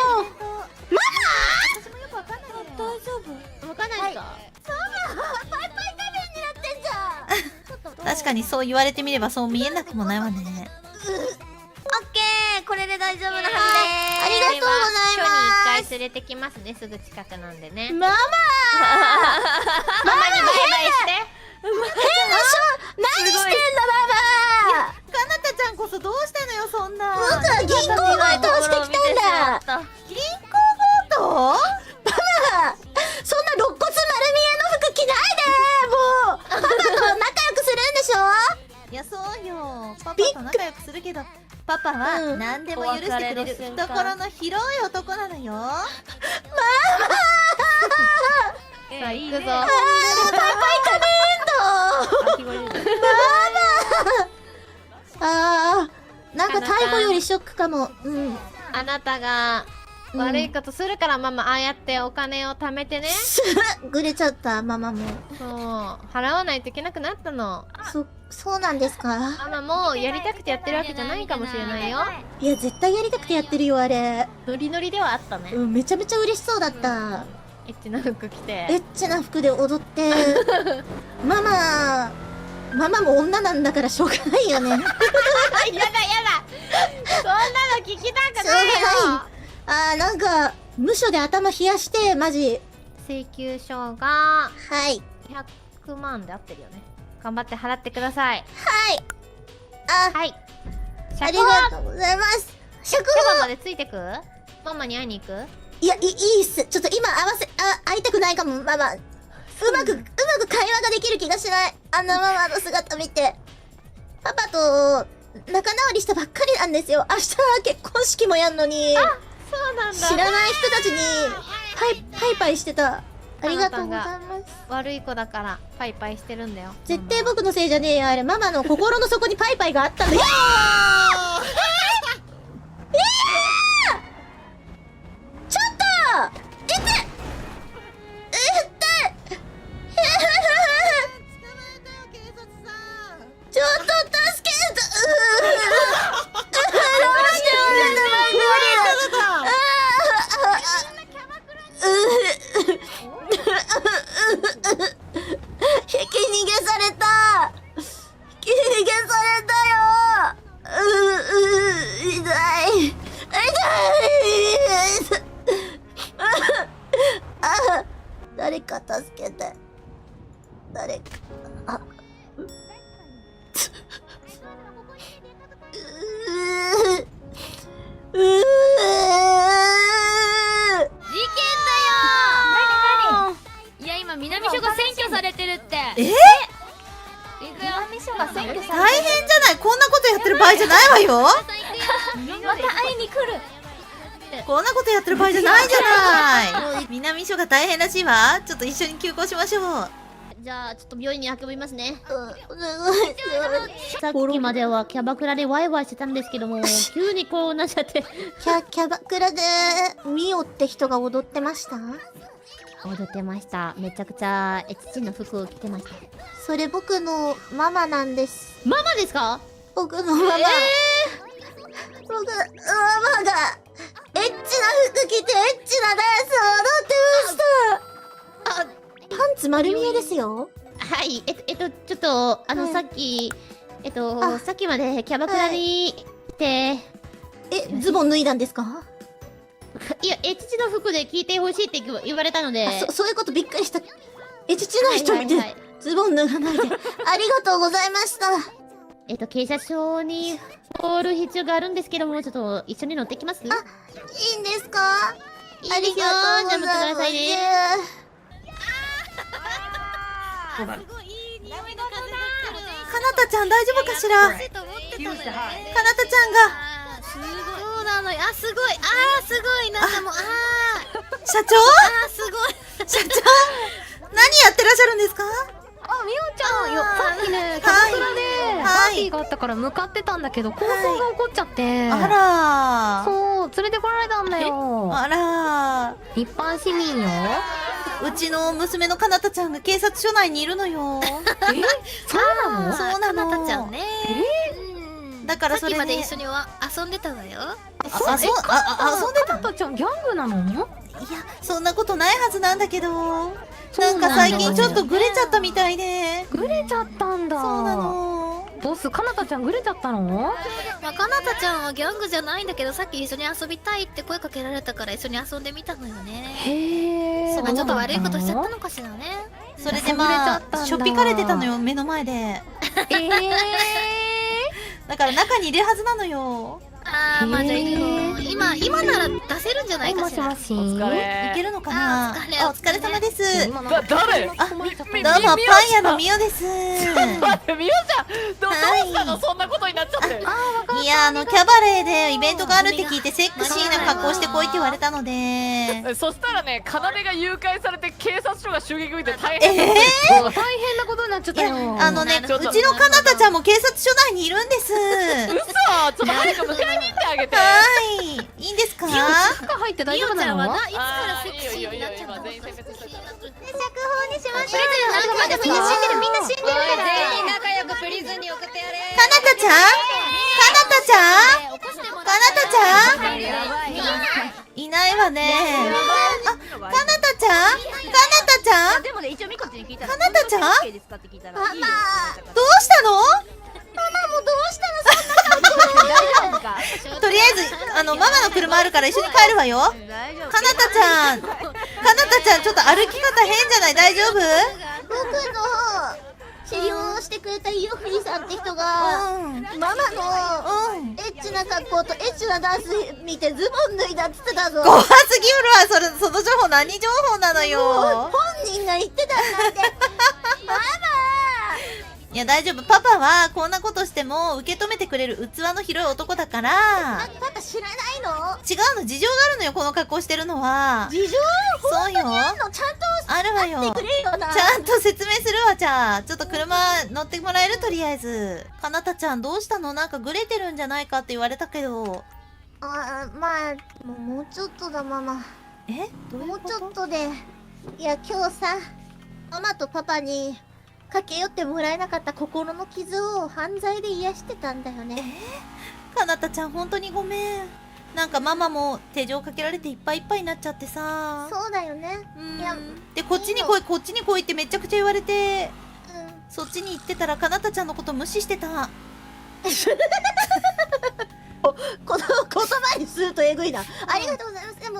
大丈夫？わかんないですか？確かにそう言われてみればそう見えなくもないわね。オッケー、これで大丈夫なはずです。ありがとうございます。週に1回連れてきますね。すぐ近くなんでね。ママママにバイバイして。何してんのママ。かなたちゃんこそどうしたのよそんな。僕は銀行強盗してきたんだ。銀行強盗？ママ、そんな肋骨丸見えの服着ないで。もうパパと仲良くするんでしょ。いやそうよ。パパと仲良くするけどパパは何でも許してくれる懐の広い男なのよ。さあ行くぞ。パパ行かねえんだ。あー、なんか逮捕よりショックかも。うん。あなたが悪いことするからママああやってお金を貯めてね。ぐれちゃったママも。そう払わないといけなくなったの。そうなんですか。ママもやりたくてやってるわけじゃないかもしれないよ。いや絶対やりたくてやってるよあれ。ノリノリではあったね。うん、めちゃめちゃ嬉しそうだった。エッチな服着て。エッチな服で踊ってママも女なんだからしょうがないよね。やだやだ。そんなの聞きたくないよ。あー、なんか無所で頭冷やしてマジ。請求書がはい100万で合ってるよね。頑張って払ってください。はい。あ、はい。ありがとうございます。釈マ放。までついてく？ママに会いに行く？いや、いいっす。ちょっと今会いたくないかも、ママ。うまく会話ができる気がしない。あんなママの姿見て。パパと仲直りしたばっかりなんですよ。明日結婚式もやんのに。そうなんだ。知らない人たちにパイパイしてた。ありがとうございます。悪い子だからパイパイしてるんだよ。絶対僕のせいじゃねえよ。あれママの心の底にパイパイがあったんだよ。ちょっとちょっと助けて。ひき逃げされた。ひき逃げされたよ。痛い。誰か助けて。誰か。あ。いや今南署が占拠されてるって。南署が占拠さ大変じゃない。こんなことやってる場合じゃないわよ。また会いに来る。こんなことやってる場合じゃないじゃない。南署が大変らしいわ。ちょっと一緒に休校しましょう。じゃあちょっと病院に運びますね。さっきまではキャバクラでワイワイしてたんですけども急にこうなっちゃって。キャバクラでミオって人が踊ってました？踊ってました。めちゃくちゃエッチな服を着てました。それ僕のママなんです。ママですか？僕のママ。僕ママがエッチな服着てエッチなダンスを踊ってました。パンツ丸見えですよ。はい、ちょっとさっきさっきまでキャバクラにいて、ズボン脱いだんですか？いや、エチチの服で聞いてほしいって言われたので。そういうことびっくりした。エチチな人見て、ズボン脱がないで。ありがとうございました。警察署に通る必要があるんですけども、ちょっと一緒に乗ってきます？いいんですか？ありがとうございます。じゃあ持ってくださいねすごいいい匂いの風が来るね。かなたちゃん大丈夫かしら。と思ってたのよね。かなたちゃんがあーすごい。そうなのよ。あ、すごい。すごい。なんかもう、社長すごい。社長何やってらっしゃるんですか？あ、みおちゃんよ、さっきね、キャバクラでパーティーがあったから向かってたんだけど、抗争が起こっちゃって、あらそう、連れてこられたんだよ。あら一般市民よ。うちの娘のかなたちゃんが警察署内にいるのよ。そうなの？そうなの。かなたちゃんね。だからそれでさっきまで一緒に遊んでたわよ。遊んでたかなたちゃんギャングなの？いや、そんなことないはずなんだけど、なんか最近ちょっとグレちゃったみたいで。グレちゃったんだ。そうなの。ボス、かなたちゃんグレちゃったの？まあ、かなたちゃんはギャングじゃないんだけど、さっき一緒に遊びたいって声かけられたから一緒に遊んでみたのよね。へー。まあちょっと悪いことしちゃったのかしらね。それでまあ、しょっぴかれてたのよ、目の前で。だから中にいるはずなのよ。まあじゃあいいよ。今なら出せるんじゃないかしら。もしもし。お疲れ。いけるのかな。お疲れお疲れ様です。どうも、誰？パン屋のみおです。待って、みおちゃん、どうしたの？そんなことになっちゃって。いや、キャバレーでイベントがあるって聞いてセクシーな格好してこいって言われたので。そしたらね、かなめが誘拐されて警察署が襲撃受けて大変。大変なことになっちゃったよ。うちのかなたちゃんも警察署内にいるんです。嘘！ちょっと早く迎えに行ってあげて。はい、いいんですか？中入って大丈夫なの？いつからセクシーになっちゃったのか。釈放にしましょう。みんな死んでる。みんな死んでるから。全員仲良くプリズンに送ってやれ。かなたちゃん？かなたちゃん？かなたちゃん？いないわね。あ、かなたちゃん？かなたちゃん？でもね、一応ミコちに聞いたら。かなたちゃん？どうですかって聞いたら。したの？とりあえずママの車あるから一緒に帰るわよ。かなたちゃん、かなたちゃんちょっと歩き方変じゃない？大丈夫？僕の治療をしてくれたイオフリさんって人が、ママのエッチな格好とエッチなダンス見てズボン脱いだって言ってたぞ。怖すぎるわ。その情報何情報なのよ。本人が言ってたんだってママ。いや大丈夫、パパはこんなことしても受け止めてくれる器の広い男だから。パパ知らないの？違うの、事情があるのよ、この格好してるのは。事情？そうよ、あんのちゃんとあるわよ。会ってくれよな。ちゃんと説明するわ。じゃあちょっと車乗ってもらえる？とりあえず。かなたちゃんどうしたの？なんかグレてるんじゃないかって言われたけど。まあもうちょっとだママ。どういうこと？もうちょっとで。いや今日さ、ママとパパに駆け寄ってもらえなかった心の傷を犯罪で癒してたんだよね。かなたちゃん本当にごめん。なんかママも手錠かけられていっぱいいっぱいになっちゃってさ。そうだよね。いや、でこっちに来いこっちに来いってめちゃくちゃ言われて、うん、そっちに行ってたらかなたちゃんのこと無視してた。この言葉にするとえぐいな。ありがとうございます。でも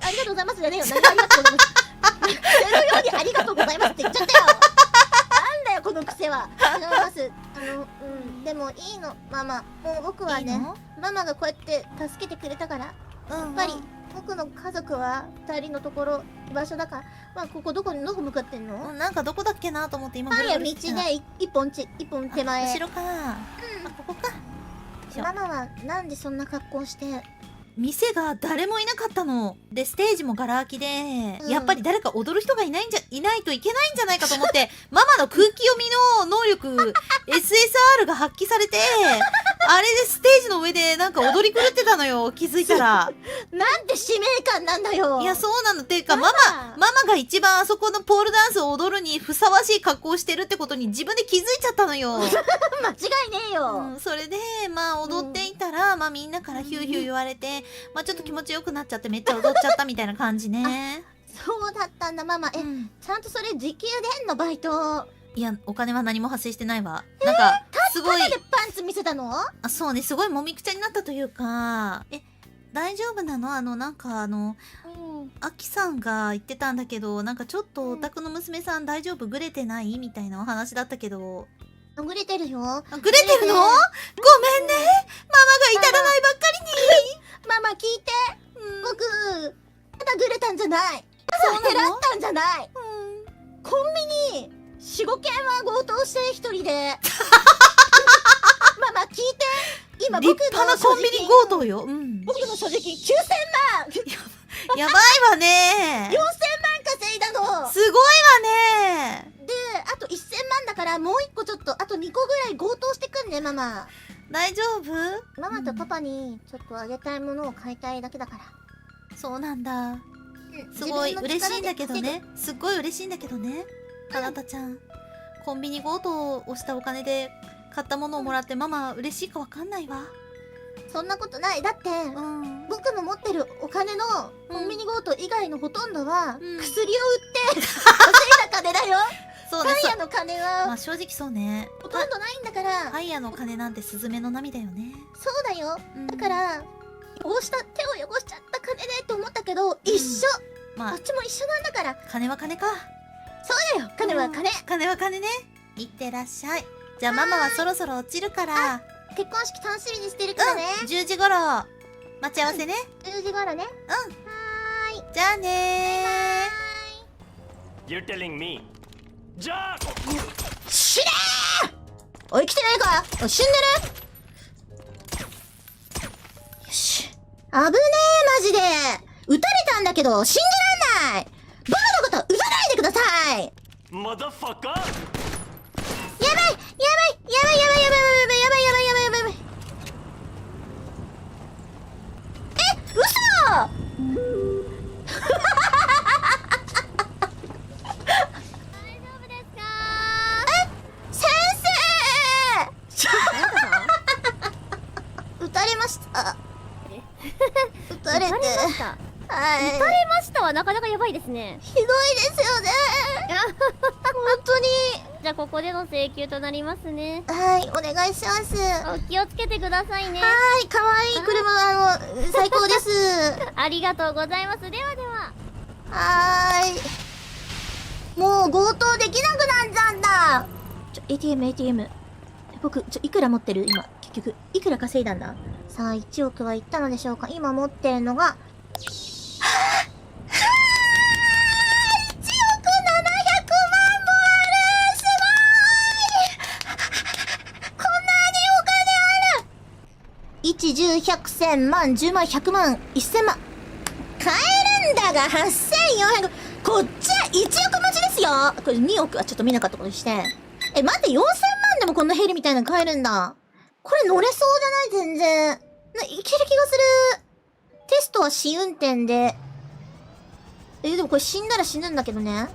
ありがとうございますじゃねえよ。何がありがとうございます。やるようにありがとうございますって言っちゃったよ。なんだよこの癖は。違います。でもいいのママ。もう僕はね、ママがこうやって助けてくれたから、やっぱり僕の家族は2人のところ居場所だから。まあここどこ向かってんの？なんかどこだっけなと思って今パン屋道ね、一本手前。後ろか。ここか。ママはなんでそんな格好して？店が誰もいなかったので、ステージもガラ空きで、やっぱり誰か踊る人がいないといけないんじゃないかと思ってママの空気読みの能力SSR が発揮されて、あれでステージの上でなんか踊り狂ってたのよ。気づいたらなんて使命感なんだよ。いやそうなの。っていうかママが一番あそこのポールダンスを踊るにふさわしい格好をしてるってことに自分で気づいちゃったのよ。間違いねえよ。それでまあ踊っていたら、まあみんなからヒューヒュー言われて、まあちょっと気持ちよくなっちゃってめっちゃ踊っちゃったみたいな感じね。そうだったんだママ。ちゃんとそれ時給でんの？バイト。いやお金は何も発生してないわ。なんかすごいただでパンツ見せたの？そうね、すごいもみくちゃになったというか。大丈夫なの？なんかアキさんが言ってたんだけど、なんかちょっとお宅の娘さん大丈夫？グレてない？みたいなお話だったけど。グレてるよ。グレてるの？ごめんね、ママが至らないばっかりに。ママ聞いて。僕ただグレじゃない。ただ減らったんじゃない。コンビニ4、5件は強盗して一人で。ママ聞いて。今僕の立派なコンビニ強盗よ。僕の所持金9000万。やばいわね。4000万稼いだの。すごいわね。で、あと1000万だからもう1個ちょっとあと2個ぐらい強盗してくんねママ。大丈夫？ママとパパにちょっとあげたいものを買いたいだけだから。そうなんだ。すごい嬉しいんだけどね。すっごい嬉しいんだけどね。かなたちゃん、コンビニ強盗をしたお金で買ったものをもらってママ嬉しいかわかんないわ。そんなことない。だって、僕の持ってるお金のコンビニ強盗以外のほとんどは、薬を売って稼いだ金だよ。そうね。ファイヤーの金は、まあ正直そうね。ほとんどないんだから。ファイヤーの金なんてスズメの涙よね。そうだよ。だから手を汚しちゃった金でって思ったけど、一緒。まあどっちも一緒なんだから。金は金か。そうだよ。金は金。金は金ね。いってらっしゃい。じゃあママはそろそろ落ちるから。結婚式楽しみにしてるからね。10時頃待ち合わせね。10時頃ね。はーい。じゃあねー。You're telling me. じゃあ死ねー。おい、生きてないか。おい、死んでる。よし。危ねえ、マジで。撃たれたんだけど信じらんない。僕のこと撃たないでください。Motherfucker! やばいやばいやばいやばいやばいやばいやばいやばいやばい。え、嘘。撃たれました。撃たれて。はい。撃たれましたはなかなかやばいですね。ひどいですよね。本当に。じゃあここでの請求となりますね。はい、お願いします。お気をつけてくださいね。はい、可愛い車最高です。ありがとうございます。ではでは。はーい。もう強盗できなくなっちゃった。ATM。僕いくら持ってる今。結局いくら稼いだんだ。さあ1億はいったのでしょうか。今持ってるのが1、10、100、1000万、10万、100万、1000万。買えるんだが、8400。こっちは1億持ちですよ。これ2億はちょっと見なかったことにして。待って、4000万でもこんなヘリみたいなの買えるんだ。これ乗れそうじゃない全然。いける気がする。テストは試運転で。でもこれ死んだら死ぬんだけどね。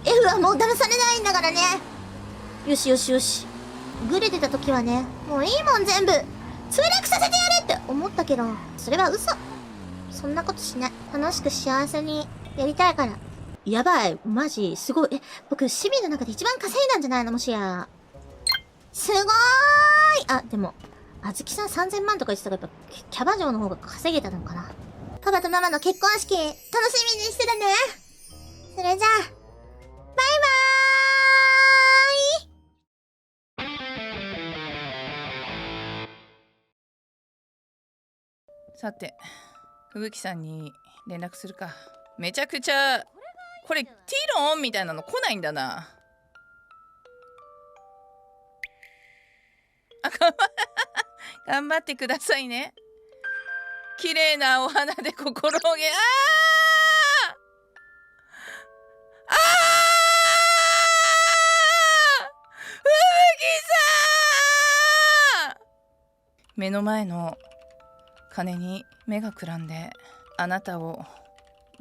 F はもう騙されないんだからね。よしよしよし。グレてた時はね、もういいもん全部墜落させてやれって思ったけど、それは嘘。そんなことしない。楽しく幸せにやりたいから。やばい、マジすごい。僕市民の中で一番稼いだんじゃないのもしや。すごーい。あ、でもあずきさん3000万とか言ってたから、やっぱキャバ嬢の方が稼げたのかな。パパとママの結婚式楽しみにしてたね。それじゃあバイバーイ。さて、吹雪さんに連絡するか。めちゃくちゃこれティロンみたいなの来ないんだな。頑張ってくださいね。綺麗なお花で心をげ。吹雪さん、目の前の金に目がくらんであなたを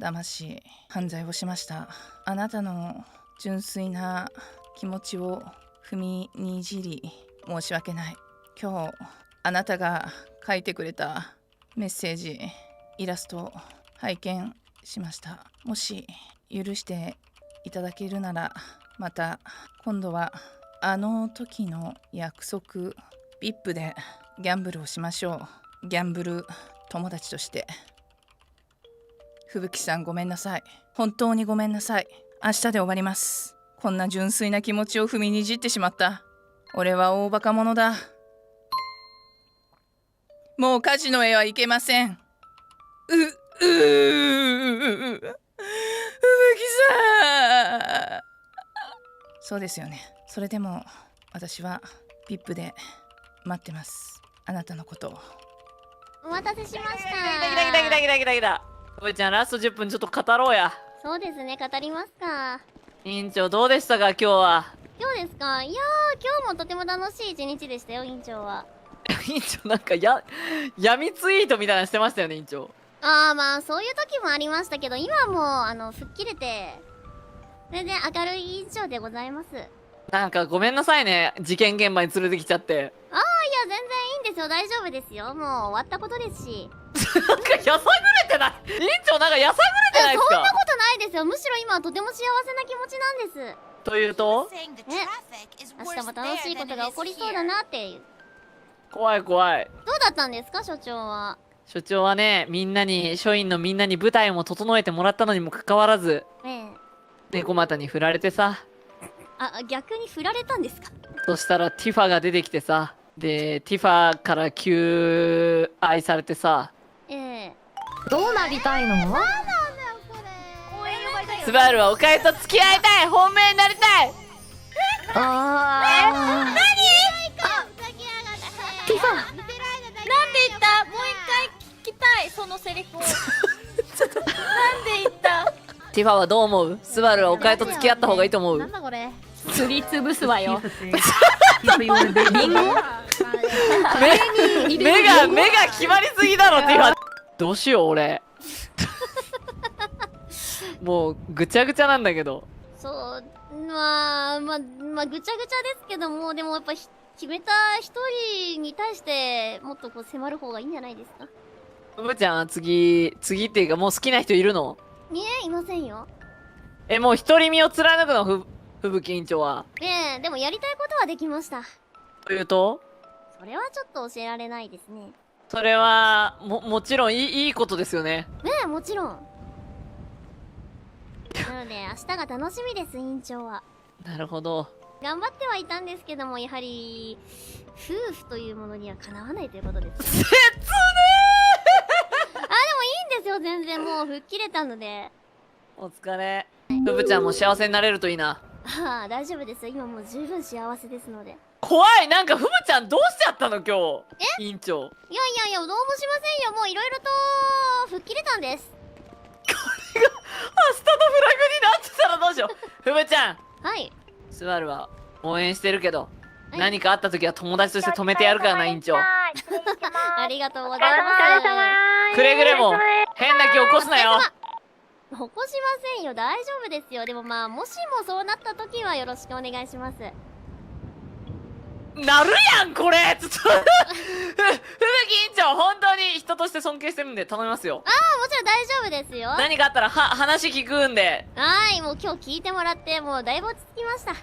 騙し犯罪をしました。あなたの純粋な気持ちを踏みにじり申し訳ない。今日あなたが書いてくれたメッセージ、イラスト拝見しました。もし許していただけるなら、また今度はあの時の約束 VIP でギャンブルをしましょう。ギャンブル友達として。吹雪さん、ごめんなさい。本当にごめんなさい。明日で終わります。こんな純粋な気持ちを踏みにじってしまった。俺は大バカ者だ。もうカジノへは行けません。さん。そうですよね。それでも私はVIPで待ってます。あなたのことを。お待たせしました。来た。ふぶちゃんラスト10分ちょっと語ろうや。そうですね、語りますか。委員長どうでしたか今日は。今日ですか。いやー、今日もとても楽しい一日でしたよ、委員長は。委員長なんか闇ツイートみたいなのしてましたよね委員長。あー、まあそういう時もありましたけど、今はもう吹っ切れて全然明るい委員長でございます。なんかごめんなさいね事件現場に連れてきちゃって。あー、いや全然いいんですよ、大丈夫ですよ。もう終わったことですし。なんかやさぐれてない委員長、なんかやさぐれてないですか。そんなことないですよ。むしろ今はとても幸せな気持ちなんです。というと明日も楽しいことが起こりそうだなっていう。怖い。どうだったんですか、所長は。所長はね署員のみんなに舞台も整えてもらったのにもかかわらず猫股に振られてさ。あ、逆に振られたんですか。そしたらティファが出てきてさ、でティファから求愛されてさ。どうなりたいの？スバルはおかゆと付き合いたい、本命になりたい。何？ティファ。なんで言った？もう一回聞きたい、そのセリフを。なんで言った？ティファはどう思う？スバルはおかゆと付き合った方がいいと思う？なんだこれ。すりつぶすわよ。リンゴ？目が決まりすぎだろティファ。どうしよう俺。もうぐちゃぐちゃなんだけど。そう、まあぐちゃぐちゃですけども、でもやっぱ決めた一人に対してもっとこう迫る方がいいんじゃないですか。ふぶちゃんは次っていうかもう好きな人いるの？いませんよ。もう独り身を貫くのふぶき委員長は。でもやりたいことはできました。というと？それはちょっと教えられないですね。それはもちろんいいことですよね。もちろん。なので明日が楽しみです、委員長は。なるほど。頑張ってはいたんですけども、やはり夫婦というものにはかなわないということです。切ねー。でもいいんですよ、全然もう吹っ切れたので。お疲れ。ふぶちゃんも幸せになれるといいな。大丈夫ですよ、今もう十分幸せですので。怖い。なんかふぶちゃんどうしちゃったの今日。委員長。いやどうもしませんよ。もういろいろと吹っ切れたんです。これが明日のフラグになってたらどうしよう。ふぶちゃん。はい。スバルは応援してるけど、何かあった時は友達として止めてやるからな委員長。ありがとうございます。くれぐれも変な気起こすなよ。起こしませんよ、大丈夫ですよ。でもまあもしもそうなった時はよろしくお願いします。なるやんこれ。ちょっとふぶき委員長本当に人として尊敬してるんで頼みますよ。もちろん大丈夫ですよ。何かあったら話聞くんで。もう今日聞いてもらってもうだいぶ落ち着きました。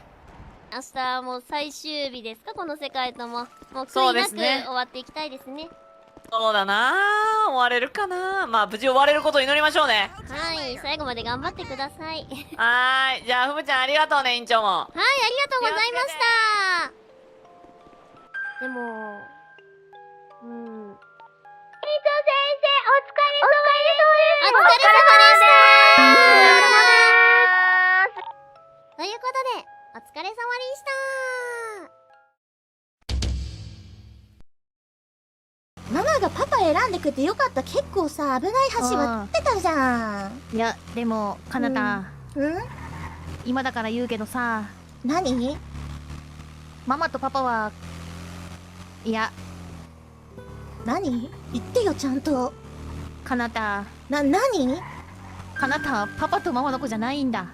明日はもう最終日ですか、この世界とも。もう悔いなく終わっていきたいですね。そうだな、終われるかな。まあ無事終われることを祈りましょうね。最後まで頑張ってください。じゃあふぶちゃんありがとうね委員長も。ありがとうございました。でも委員長先生、お疲れ様です。ということでお疲れ様でした。ママがパパ選んでくれてよかった。結構さ、危ない橋渡ってたじゃん。いやでもかなた、今だから言うけどさ。何？ママとパパは、いや何？言ってよちゃんと。かなた。何？かなたパパとママの子じゃないんだ。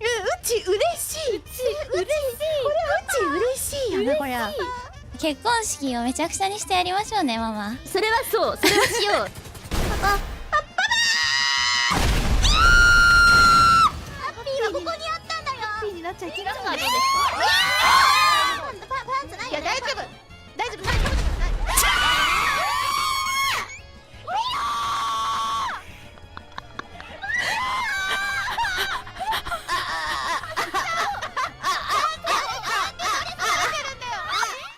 うち嬉しい。これうち嬉しいよなこりゃ。結婚式をめちゃくちゃにしてやりましょうね、ママ。それはしよう。パピーはここにあったんだよ。ピーになっちゃいけないの。パンツないよね。いや大丈夫。